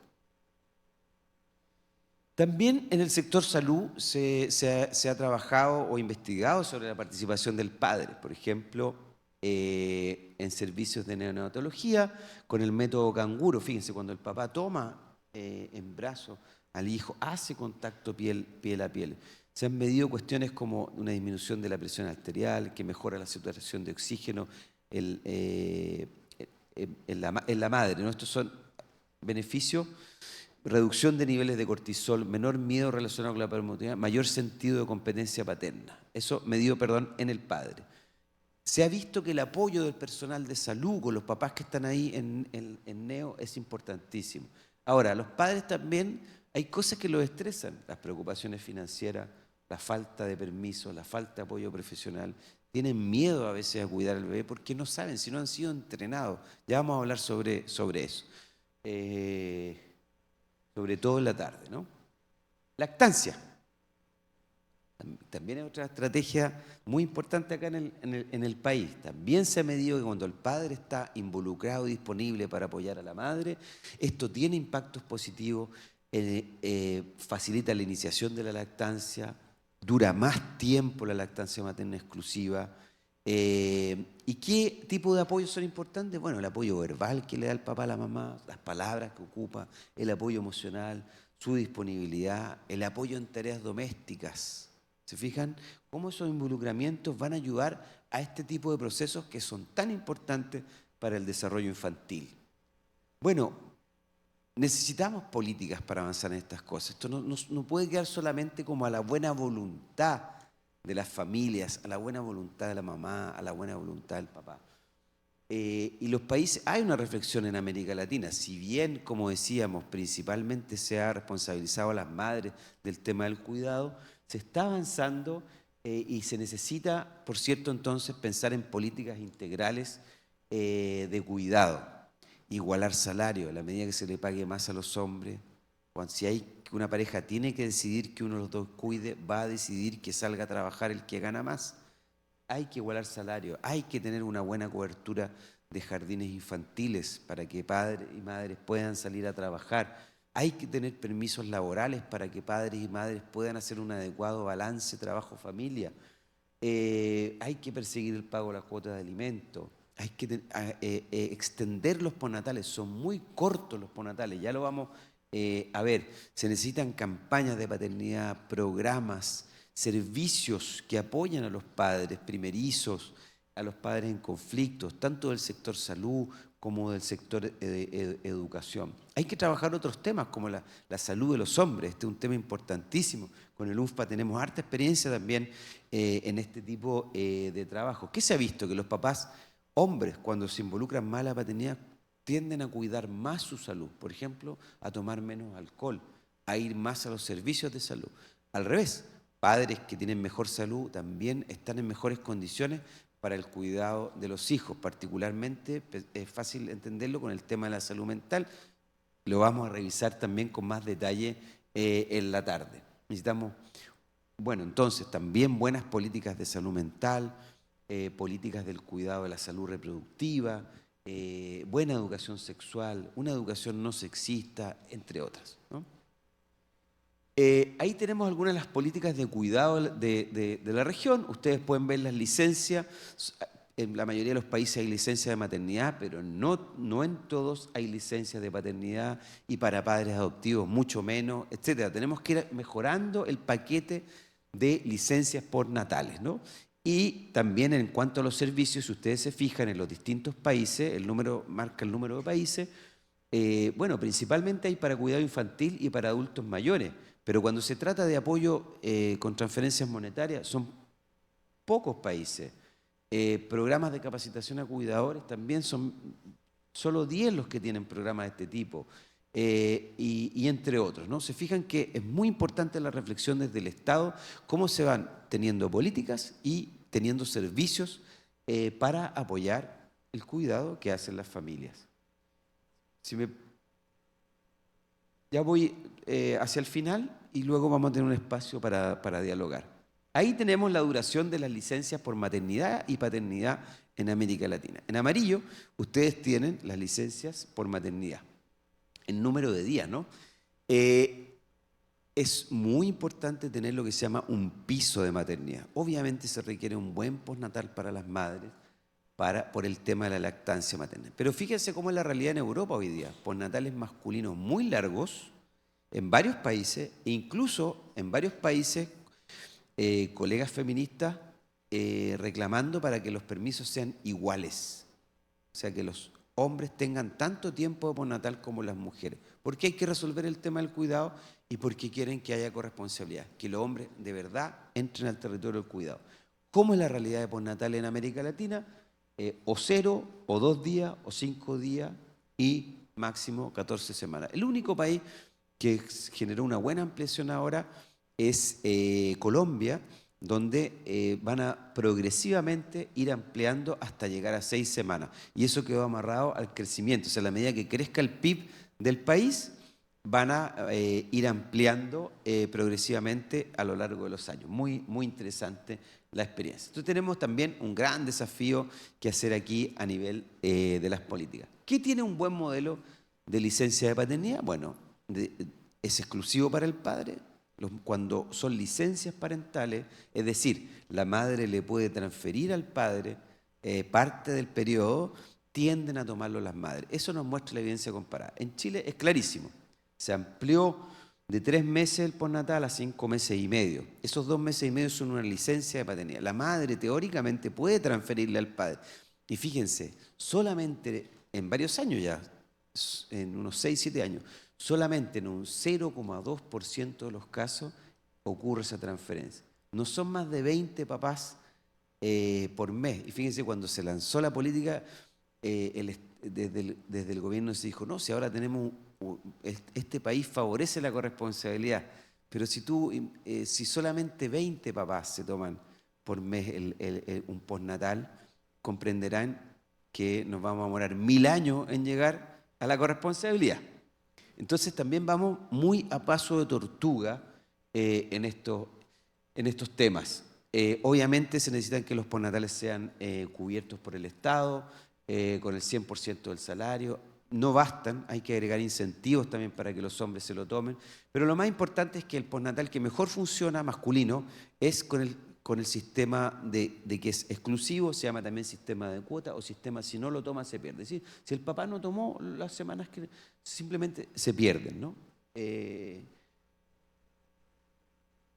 También en el sector salud se ha trabajado o investigado sobre la participación del padre, por ejemplo, en servicios de neonatología con el método canguro. Fíjense, cuando el papá toma en brazos al hijo, hace contacto piel a piel. Se han medido cuestiones como una disminución de la presión arterial, que mejora la saturación de oxígeno en la madre, ¿no? Estos son beneficios: reducción de niveles de cortisol, menor miedo relacionado con la maternidad, mayor sentido de competencia paterna. Eso medido, en el padre. Se ha visto que el apoyo del personal de salud con los papás que están ahí en Neo es importantísimo. Ahora, los padres también, hay cosas que los estresan: las preocupaciones financieras, la falta de permiso, la falta de apoyo profesional. Tienen miedo a veces a cuidar al bebé porque no saben, si no han sido entrenados. Ya vamos a hablar sobre eso. Sobre todo en la tarde, ¿no? Lactancia. También es otra estrategia muy importante acá en el país. También se ha medido que cuando el padre está involucrado y disponible para apoyar a la madre, esto tiene impactos positivos, facilita la iniciación de la lactancia, dura más tiempo la lactancia materna exclusiva. ¿Y qué tipo de apoyos son importantes? Bueno, el apoyo verbal que le da el papá a la mamá, las palabras que ocupa, el apoyo emocional, su disponibilidad, el apoyo en tareas domésticas. ¿Se fijan cómo esos involucramientos van a ayudar a este tipo de procesos que son tan importantes para el desarrollo infantil. Bueno, necesitamos políticas para avanzar en estas cosas. Esto no puede quedar solamente como a la buena voluntad de las familias, a la buena voluntad de la mamá, a la buena voluntad del papá. Y los países, hay una reflexión en América Latina, si bien, como decíamos, principalmente se ha responsabilizado a las madres del tema del cuidado, se está avanzando y se necesita, por cierto, entonces pensar en políticas integrales de cuidado, igualar salario, a la medida que se le pague más a los hombres, cuando si hay que una pareja tiene que decidir que uno de los dos cuide, va a decidir que salga a trabajar el que gana más. Hay que igualar salario, hay que tener una buena cobertura de jardines infantiles para que padres y madres puedan salir a trabajar. Hay que tener permisos laborales para que padres y madres puedan hacer un adecuado balance trabajo-familia. Hay que perseguir el pago de la cuota de alimentos. Hay que extender los postnatales, son muy cortos los postnatales, ya lo vamos a ver. Se necesitan campañas de paternidad, programas, servicios que apoyan a los padres primerizos, a los padres en conflictos, tanto del sector salud como del sector educación. Hay que trabajar otros temas como la salud de los hombres, este es un tema importantísimo. Con el UNFPA tenemos harta experiencia también en este tipo de trabajo. ¿Qué se ha visto? Que los papás, hombres, cuando se involucran más en la paternidad, tienden a cuidar más su salud, por ejemplo, a tomar menos alcohol, a ir más a los servicios de salud. Al revés, padres que tienen mejor salud también están en mejores condiciones para el cuidado de los hijos, particularmente es fácil entenderlo con el tema de la salud mental. Lo vamos a revisar también con más detalle en la tarde. Necesitamos, bueno, entonces también buenas políticas de salud mental, políticas del cuidado de la salud reproductiva, buena educación sexual, una educación no sexista, entre otras, ¿no? Ahí tenemos algunas de las políticas de cuidado de la región. Ustedes pueden ver las licencias. En la mayoría de los países hay licencia de maternidad, pero no en todos hay licencias de paternidad y para padres adoptivos mucho menos, etcétera. Tenemos que ir mejorando el paquete de licencias postnatales, ¿no? Y también en cuanto a los servicios, si ustedes se fijan en los distintos países, el número marca el número de países. Bueno, principalmente hay para cuidado infantil y para adultos mayores, pero cuando se trata de apoyo con transferencias monetarias son pocos países. Programas de capacitación a cuidadores también son solo 10 los que tienen programas de este tipo, y entre otros, ¿no? Se fijan que es muy importante la reflexión desde el Estado, cómo se van teniendo políticas y teniendo servicios para apoyar el cuidado que hacen las familias. Ya voy hacia el final y luego vamos a tener un espacio para dialogar. Ahí tenemos la duración de las licencias por maternidad y paternidad en América Latina. En amarillo, ustedes tienen las licencias por maternidad, en número de días, ¿no? Es muy importante tener lo que se llama un piso de maternidad. Obviamente se requiere un buen postnatal para las madres, por el tema de la lactancia materna. Pero fíjense cómo es la realidad en Europa hoy día. Postnatales masculinos muy largos en varios países, e incluso en varios países colegas feministas reclamando para que los permisos sean iguales. O sea, que los hombres tengan tanto tiempo de postnatal como las mujeres. Porque hay que resolver el tema del cuidado y porque quieren que haya corresponsabilidad, que los hombres de verdad entren al territorio del cuidado. ¿Cómo es la realidad de postnatal en América Latina? O 0, o 2 días, o 5 días y máximo 14 semanas. El único país que generó una buena ampliación ahora es Colombia, donde van a progresivamente ir ampliando hasta llegar a 6 semanas. Y eso quedó amarrado al crecimiento. O sea, a la medida que crezca el PIB del país, van a ir ampliando progresivamente a lo largo de los años. Muy, muy interesante la experiencia. Entonces tenemos también un gran desafío que hacer aquí a nivel de las políticas. ¿Qué tiene un buen modelo de licencia de paternidad? Bueno, es exclusivo para el padre. Cuando son licencias parentales, es decir, la madre le puede transferir al padre parte del periodo, tienden a tomarlo las madres. Eso nos muestra la evidencia comparada. En Chile es clarísimo. Se amplió de 3 meses el postnatal a 5 meses y medio. Esos 2 meses y medio son una licencia de paternidad. La madre teóricamente puede transferirle al padre. Y fíjense, solamente en varios años ya, en unos 6, 7 años, solamente en un 0,2% de los casos ocurre esa transferencia. No son más de 20 papás por mes. Y fíjense, cuando se lanzó la política, desde el gobierno se dijo, no, si ahora tenemos, este país favorece la corresponsabilidad, pero si solamente 20 papás se toman por mes un postnatal, comprenderán que nos vamos a demorar 1000 años en llegar a la corresponsabilidad. Entonces también vamos muy a paso de tortuga en estos temas. Obviamente se necesitan que los postnatales sean cubiertos por el Estado, con el 100% del salario. No bastan, hay que agregar incentivos también para que los hombres se lo tomen. Pero lo más importante es que el postnatal que mejor funciona, masculino, es con el sistema de que es exclusivo, se llama también sistema de cuota o sistema, si no lo toma se pierde. Es decir, si el papá no tomó las semanas que simplemente se pierden, ¿no?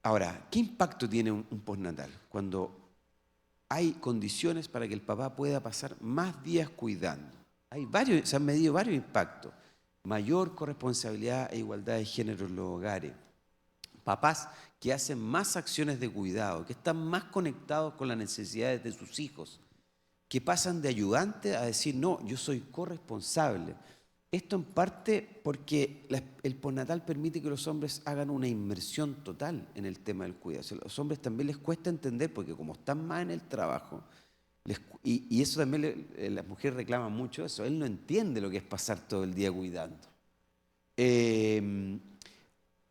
Ahora, ¿qué impacto tiene un postnatal? Cuando hay condiciones para que el papá pueda pasar más días cuidando. Se han medido varios impactos. Mayor corresponsabilidad e igualdad de género en los hogares. Papás que hacen más acciones de cuidado, que están más conectados con las necesidades de sus hijos, que pasan de ayudante a decir, no, yo soy corresponsable. Esto en parte porque el postnatal permite que los hombres hagan una inmersión total en el tema del cuidado. O sea, a los hombres también les cuesta entender, porque como están más en el trabajo, y eso también las mujeres reclaman mucho eso, él no entiende lo que es pasar todo el día cuidando.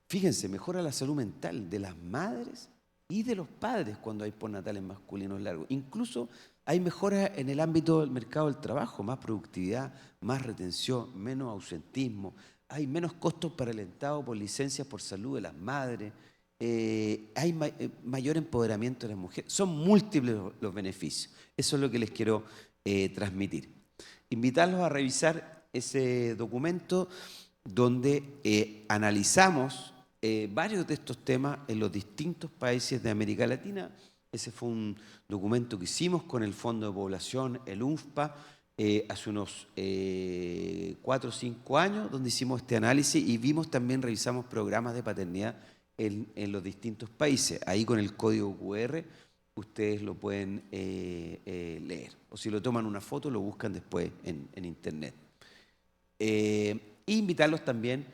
Fíjense, mejora la salud mental de las madres y de los padres cuando hay postnatales masculinos largos. Incluso hay mejoras en el ámbito del mercado del trabajo, más productividad, más retención, menos ausentismo, hay menos costos para el Estado por licencias por salud de las madres, hay mayor empoderamiento de las mujeres. Son múltiples los beneficios. Eso es lo que les quiero transmitir. Invitarlos a revisar ese documento donde analizamos varios de estos temas en los distintos países de América Latina. Ese fue un documento que hicimos con el Fondo de Población, el UNFPA, hace unos 4 o 5 años, donde hicimos este análisis y revisamos programas de paternidad en los distintos países. Ahí con el código QR ustedes lo pueden leer. O si lo toman una foto, lo buscan después en internet. Invitarlos también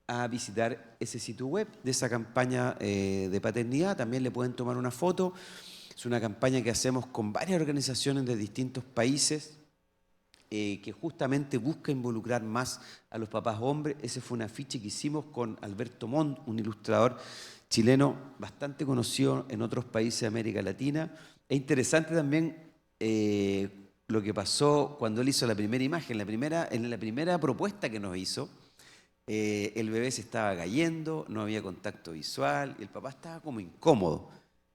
a visitar ese sitio web de esa campaña de paternidad. También le pueden tomar una foto. Es una campaña que hacemos con varias organizaciones de distintos países que justamente busca involucrar más a los papás hombres. Ese fue un afiche que hicimos con Alberto Montt, un ilustrador chileno bastante conocido en otros países de América Latina. Es interesante también lo que pasó cuando él hizo la primera imagen. En la primera propuesta que nos hizo, el bebé se estaba cayendo, no había contacto visual y el papá estaba como incómodo.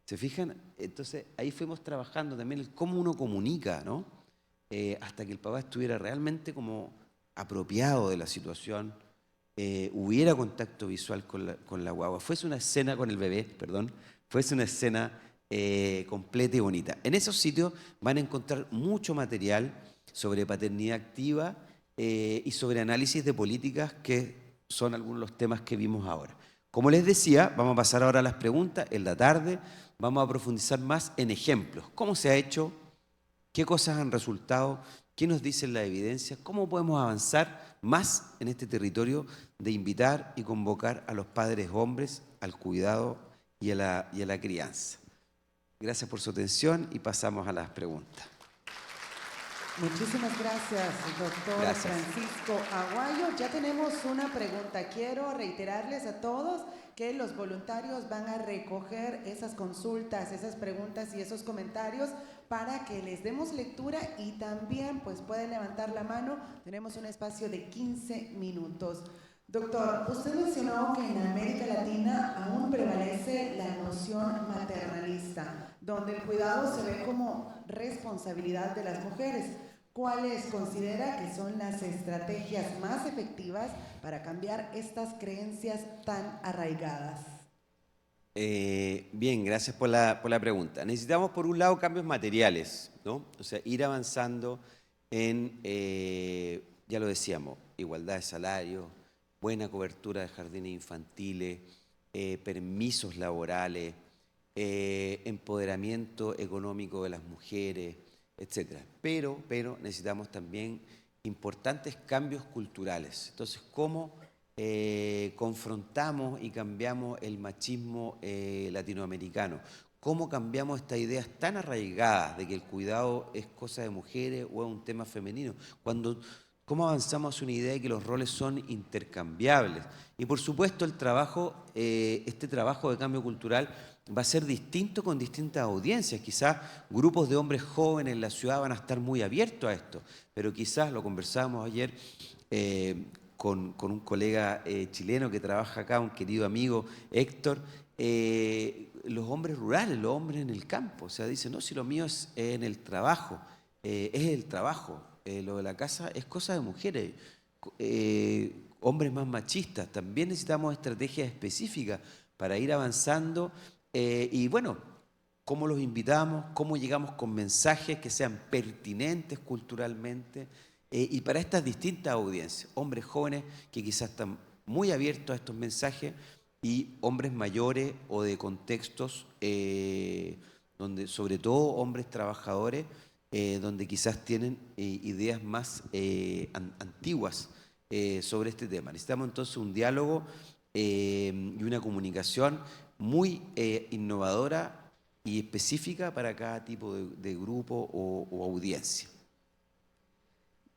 ¿Se fijan? Entonces ahí fuimos trabajando también el cómo uno comunica, ¿no? Hasta que el papá estuviera realmente como apropiado de la situación, hubiera contacto visual con la guagua. Fuese una escena con el bebé, perdón, fuese una escena completa y bonita. En esos sitios van a encontrar mucho material sobre paternidad activa y sobre análisis de políticas, que son algunos de los temas que vimos ahora. Como les decía, vamos a pasar ahora a las preguntas. En la tarde vamos a profundizar más en ejemplos. ¿Cómo se ha hecho? ¿Qué cosas han resultado? ¿Qué nos dicen las evidencias? ¿Cómo podemos avanzar más en este territorio de invitar y convocar a los padres hombres al cuidado y a la crianza? Gracias por su atención y pasamos a las preguntas. Muchísimas gracias, doctor Francisco Aguayo. Ya tenemos una pregunta. Quiero reiterarles a todos que los voluntarios van a recoger esas consultas, esas preguntas y esos comentarios para que les demos lectura y también pues pueden levantar la mano. Tenemos un espacio de 15 minutos. Doctor, usted mencionó que en América Latina aún prevalece la noción maternalista, donde el cuidado se ve como responsabilidad de las mujeres. ¿Cuáles considera que son las estrategias más efectivas para cambiar estas creencias tan arraigadas? Bien, gracias por la pregunta. Necesitamos, por un lado, cambios materiales, ¿no? O sea, ir avanzando en, ya lo decíamos, igualdad de salario, buena cobertura de jardines infantiles, permisos laborales, empoderamiento económico de las mujeres, etcétera. Pero necesitamos también importantes cambios culturales. Entonces, ¿cómo confrontamos y cambiamos el machismo latinoamericano? ¿Cómo cambiamos estas ideas tan arraigadas de que el cuidado es cosa de mujeres o es un tema femenino? ¿Cómo avanzamos hacia una idea de que los roles son intercambiables? Y por supuesto el trabajo, este trabajo de cambio cultural va a ser distinto con distintas audiencias. Quizás grupos de hombres jóvenes en la ciudad van a estar muy abiertos a esto, pero quizás, lo conversábamos ayer, con un colega chileno que trabaja acá, un querido amigo, Héctor, los hombres rurales, los hombres en el campo, o sea, dicen, no, si lo mío es en el trabajo, es el trabajo, lo de la casa es cosa de mujeres, hombres más machistas, también necesitamos estrategias específicas para ir avanzando y bueno, cómo los invitamos, cómo llegamos con mensajes que sean pertinentes culturalmente, y para estas distintas audiencias, hombres jóvenes que quizás están muy abiertos a estos mensajes y hombres mayores o de contextos donde, sobre todo hombres trabajadores, donde quizás tienen ideas más antiguas sobre este tema. Necesitamos entonces un diálogo y una comunicación muy innovadora y específica para cada tipo de grupo o audiencia.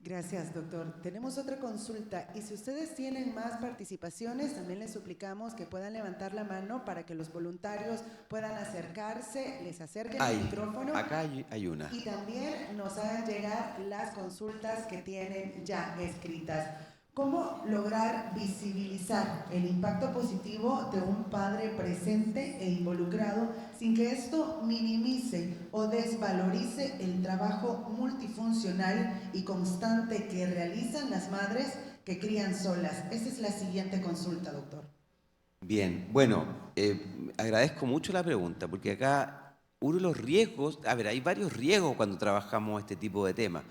Gracias, doctor. Tenemos otra consulta y si ustedes tienen más participaciones, también les suplicamos que puedan levantar la mano para que los voluntarios puedan acercarse, les acerquen el micrófono. Acá hay una. Y también nos hagan llegar las consultas que tienen ya escritas. ¿Cómo lograr visibilizar el impacto positivo de un padre presente e involucrado sin que esto minimice o desvalorice el trabajo multifuncional y constante que realizan las madres que crían solas? Esa es la siguiente consulta, doctor. Bien, bueno, agradezco mucho la pregunta porque acá uno de los riesgos, a ver, hay varios riesgos cuando trabajamos este tipo de temas.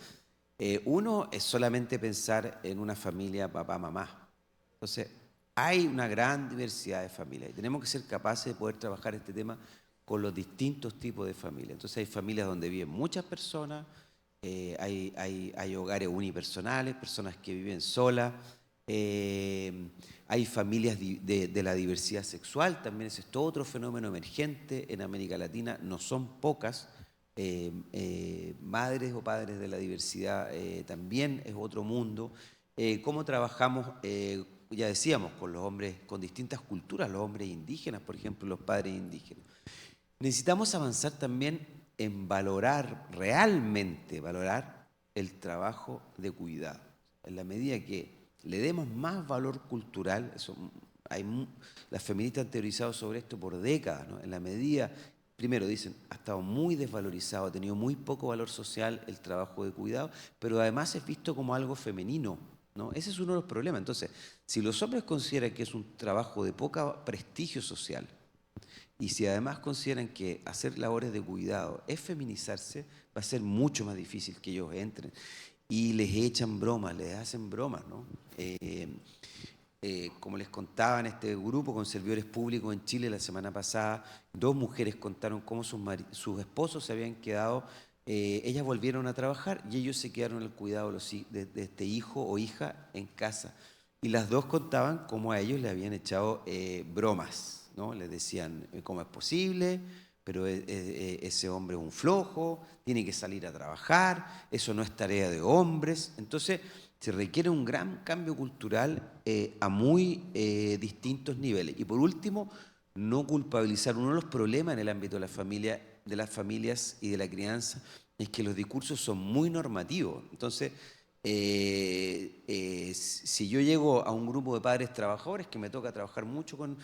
Uno es solamente pensar en una familia papá-mamá. Entonces, hay una gran diversidad de familias y tenemos que ser capaces de poder trabajar este tema con los distintos tipos de familias. Entonces, hay familias donde viven muchas personas, hay hogares unipersonales, personas que viven solas, hay familias de la diversidad sexual, también ese es todo otro fenómeno emergente en América Latina, no son pocas. Madres o padres de la diversidad también es otro mundo. ¿Cómo trabajamos? Ya decíamos, con los hombres con distintas culturas, los hombres indígenas, por ejemplo, los padres indígenas. Necesitamos avanzar también en realmente valorar el trabajo de cuidado. En la medida que le demos más valor cultural, las feministas han teorizado sobre esto por décadas, ¿no? En la medida, primero dicen, ha estado muy desvalorizado, ha tenido muy poco valor social el trabajo de cuidado, pero además es visto como algo femenino, ¿no? Ese es uno de los problemas. Entonces, si los hombres consideran que es un trabajo de poco prestigio social, y si además consideran que hacer labores de cuidado es feminizarse, va a ser mucho más difícil que ellos entren. Y les echan bromas, les hacen bromas, ¿no? Como les contaba en este grupo con servidores públicos en Chile la semana pasada, 2 mujeres contaron cómo sus esposos se habían quedado, ellas volvieron a trabajar y ellos se quedaron al cuidado de este hijo o hija en casa. Y las 2 contaban cómo a ellos le habían echado bromas, ¿no? Les decían, ¿cómo es posible? Pero ese hombre es un flojo, tiene que salir a trabajar, eso no es tarea de hombres. Entonces, se requiere un gran cambio cultural a muy distintos niveles. Y por último, no culpabilizar. Uno de los problemas en el ámbito de las familias y de la crianza es que los discursos son muy normativos. Entonces, si yo llego a un grupo de padres trabajadores, que me toca trabajar mucho con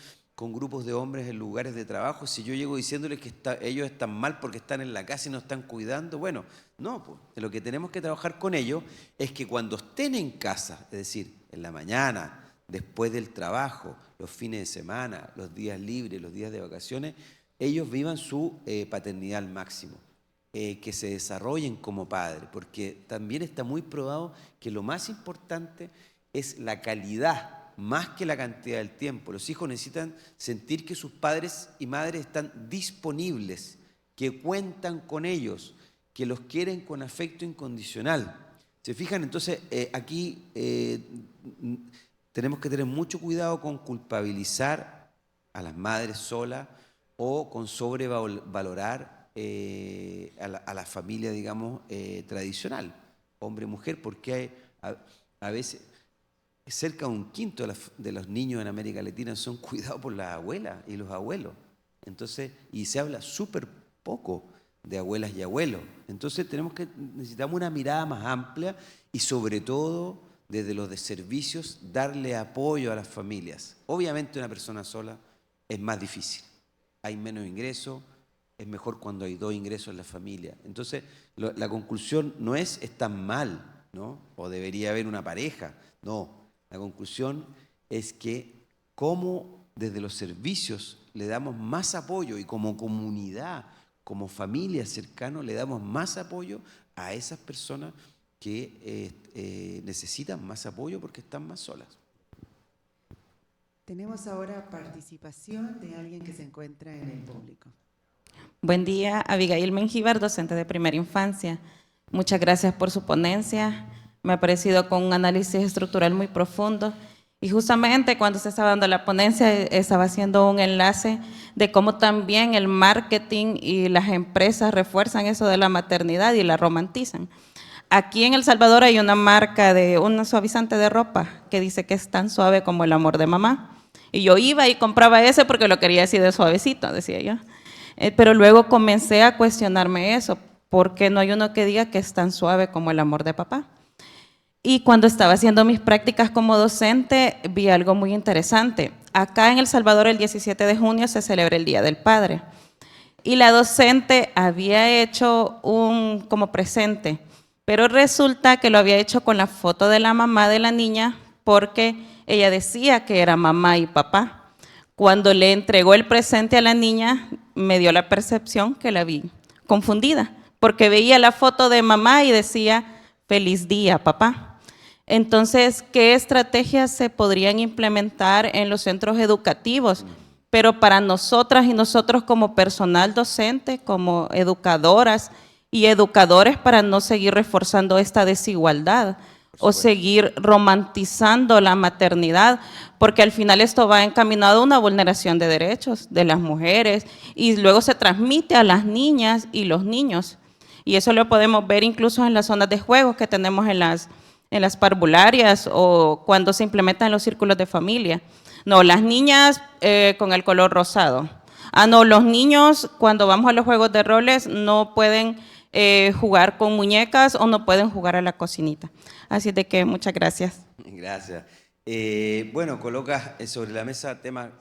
grupos de hombres en lugares de trabajo, si yo llego diciéndoles que ellos están mal porque están en la casa y no están cuidando, bueno, no, pues lo que tenemos que trabajar con ellos es que cuando estén en casa, es decir, en la mañana, después del trabajo, los fines de semana, los días libres, los días de vacaciones, ellos vivan su paternidad al máximo, que se desarrollen como padres, porque también está muy probado que lo más importante es la calidad, más que la cantidad del tiempo. Los hijos necesitan sentir que sus padres y madres están disponibles, que cuentan con ellos, que los quieren con afecto incondicional. ¿Se fijan? Entonces, aquí tenemos que tener mucho cuidado con culpabilizar a las madres solas o con sobrevalorar a la familia, digamos, tradicional, hombre-mujer, porque a veces cerca de un quinto de los niños en América Latina son cuidados por las abuelas y los abuelos. Entonces, y se habla súper poco de abuelas y abuelos. Entonces necesitamos una mirada más amplia y sobre todo desde los de servicios darle apoyo a las familias. Obviamente una persona sola es más difícil, hay menos ingresos, es mejor cuando hay 2 ingresos en la familia. Entonces la conclusión no es tan mal, ¿no? O debería haber una pareja, no. La conclusión es que cómo desde los servicios le damos más apoyo y como comunidad, como familia cercana, le damos más apoyo a esas personas que necesitan más apoyo porque están más solas. Tenemos ahora participación de alguien que se encuentra en el público. Buen día, Abigail Mengíbar, docente de primera infancia. Muchas gracias por su ponencia. Me ha parecido con un análisis estructural muy profundo. Y justamente cuando se estaba dando la ponencia, estaba haciendo un enlace de cómo también el marketing y las empresas refuerzan eso de la maternidad y la romantizan. Aquí en El Salvador hay una marca de un suavizante de ropa que dice que es tan suave como el amor de mamá. Y yo iba y compraba ese porque lo quería así de suavecito, decía yo. Pero luego comencé a cuestionarme eso. ¿Por qué no hay uno que diga que es tan suave como el amor de papá? Y cuando estaba haciendo mis prácticas como docente, vi algo muy interesante. Acá en El Salvador, el 17 de junio, se celebra el Día del Padre. Y la docente había hecho un como presente, pero resulta que lo había hecho con la foto de la mamá de la niña porque ella decía que era mamá y papá. Cuando le entregó el presente a la niña, me dio la percepción que la vi confundida, porque veía la foto de mamá y decía, feliz día, papá. Entonces, ¿qué estrategias se podrían implementar en los centros educativos? Pero para nosotras y nosotros como personal docente, como educadoras y educadores, para no seguir reforzando esta desigualdad o seguir romantizando la maternidad, porque al final esto va encaminado a una vulneración de derechos de las mujeres y luego se transmite a las niñas y los niños. Y eso lo podemos ver incluso en las zonas de juegos que tenemos en las parvularias o cuando se implementan los círculos de familia. No, las niñas con el color rosado. Ah, no, los niños cuando vamos a los juegos de roles no pueden jugar con muñecas o no pueden jugar a la cocinita. Así de que muchas gracias. Gracias. Bueno, colocas sobre la mesa temas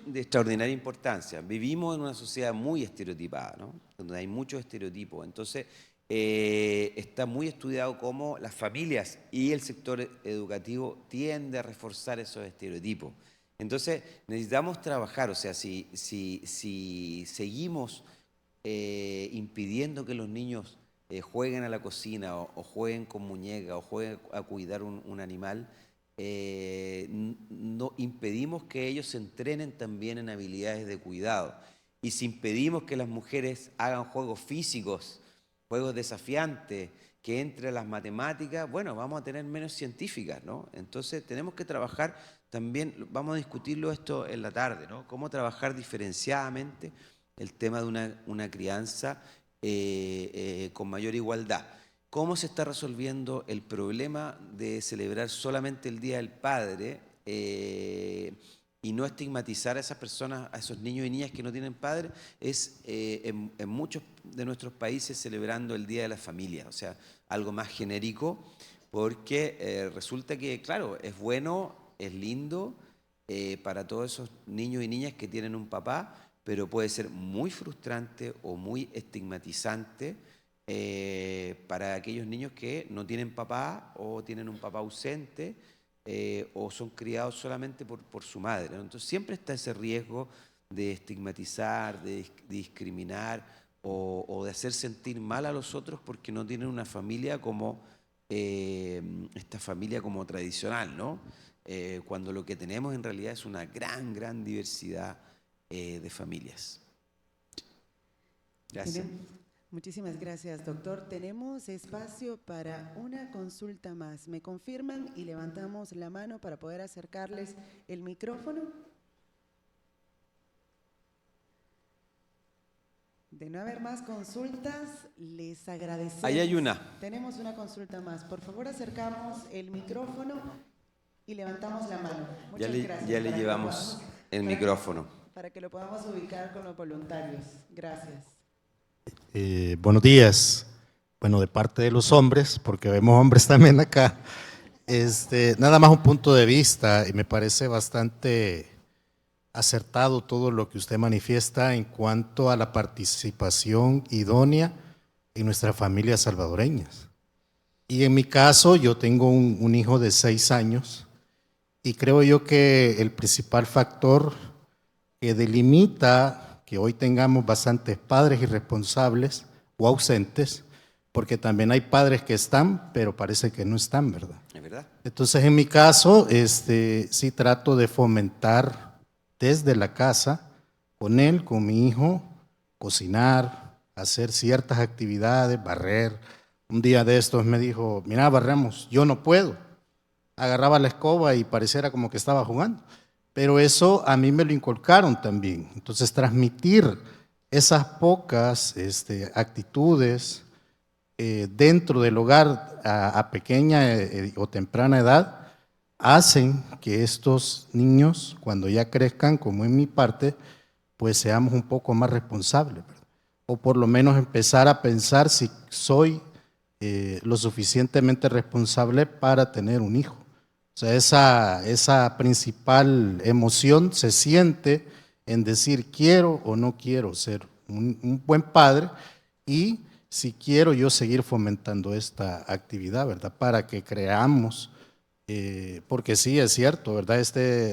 de extraordinaria importancia. Vivimos en una sociedad muy estereotipada, ¿no? Donde hay muchos estereotipos. Entonces, está muy estudiado cómo las familias y el sector educativo tiende a reforzar esos estereotipos. Entonces, necesitamos trabajar, o sea, si seguimos impidiendo que los niños jueguen a la cocina o jueguen con muñecas o jueguen a cuidar un animal, no impedimos que ellos se entrenen también en habilidades de cuidado. Y si impedimos que las mujeres hagan juegos físicos, juegos desafiantes, que entre las matemáticas, bueno, vamos a tener menos científicas, ¿no? Entonces tenemos que trabajar también, vamos a discutirlo esto en la tarde, ¿no? Cómo trabajar diferenciadamente el tema de una crianza con mayor igualdad. ¿Cómo se está resolviendo el problema de celebrar solamente el Día del Padre y no estigmatizar a esas personas, a esos niños y niñas que no tienen padre? Es en muchos de nuestros países celebrando el Día de la Familia, o sea, algo más genérico, porque resulta que, claro, es bueno, es lindo para todos esos niños y niñas que tienen un papá, pero puede ser muy frustrante o muy estigmatizante para aquellos niños que no tienen papá o tienen un papá ausente o son criados solamente por su madre, ¿no? Entonces siempre está ese riesgo de estigmatizar, de discriminar o de hacer sentir mal a los otros porque no tienen una familia como esta familia como tradicional, ¿no? Cuando lo que tenemos en realidad es una gran diversidad de familias. Gracias. Muchísimas gracias, doctor. Tenemos espacio para una consulta más. ¿Me confirman y levantamos la mano para poder acercarles el micrófono? De no haber más consultas, les agradecemos. Ahí hay una. Tenemos una consulta más. Por favor, acercamos el micrófono y levantamos la mano. Muchas gracias. Ya le llevamos el micrófono. Para que lo podamos ubicar con los voluntarios. Gracias. Buenos días. Bueno, de parte de los hombres, porque vemos hombres también acá, nada más un punto de vista, y me parece bastante acertado todo lo que usted manifiesta en cuanto a la participación idónea en nuestras familias salvadoreñas. Y en mi caso, yo tengo un hijo de 6 años, y creo yo que el principal factor que delimita que hoy tengamos bastantes padres irresponsables o ausentes, porque también hay padres que están, pero parece que no están, ¿verdad? Es verdad. Entonces, en mi caso, sí trato de fomentar desde la casa, con él, con mi hijo, cocinar, hacer ciertas actividades, barrer. Un día de estos me dijo, mira, barremos, yo no puedo. Agarraba la escoba y pareciera como que estaba jugando. Pero eso a mí me lo inculcaron también. Entonces, transmitir esas pocas actitudes dentro del hogar a pequeña o temprana edad hacen que estos niños, cuando ya crezcan, como en mi parte, pues seamos un poco más responsables, ¿verdad? O por lo menos empezar a pensar si soy lo suficientemente responsable para tener un hijo. O sea, esa principal emoción se siente en decir quiero o no quiero ser un buen padre y si quiero yo seguir fomentando esta actividad, ¿verdad? Para que creamos, porque sí, es cierto, ¿verdad?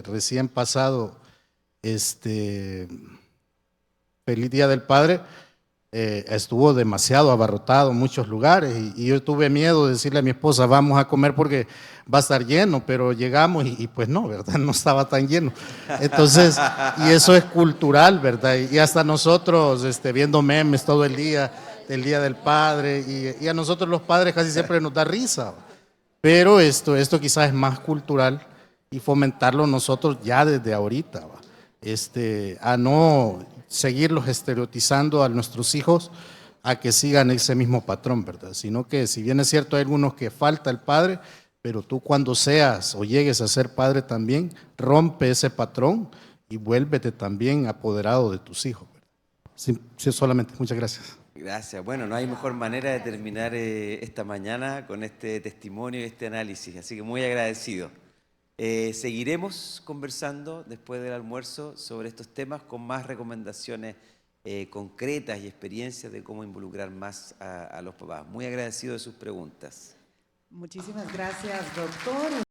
Recién pasado, feliz Día del Padre, estuvo demasiado abarrotado en muchos lugares y yo tuve miedo de decirle a mi esposa, vamos a comer porque va a estar lleno, pero llegamos y pues no, ¿verdad? No estaba tan lleno. Entonces, y eso es cultural, ¿verdad? Y hasta nosotros viendo memes todo el día del Día del Padre y a nosotros los padres casi siempre nos da risa, pero esto quizás es más cultural y fomentarlo nosotros ya desde ahorita, ¿va? A no seguirlos estereotizando a nuestros hijos a que sigan ese mismo patrón, ¿verdad? Sino que si bien es cierto hay algunos que falta el padre, pero tú cuando seas o llegues a ser padre también, rompe ese patrón y vuélvete también apoderado de tus hijos, ¿verdad? Sí, solamente. Muchas gracias. Gracias. Bueno, no hay mejor manera de terminar esta mañana con este testimonio y este análisis, así que muy agradecido. Seguiremos conversando después del almuerzo sobre estos temas con más recomendaciones concretas y experiencias de cómo involucrar más a los papás. Muy agradecido de sus preguntas. Muchísimas gracias, doctor.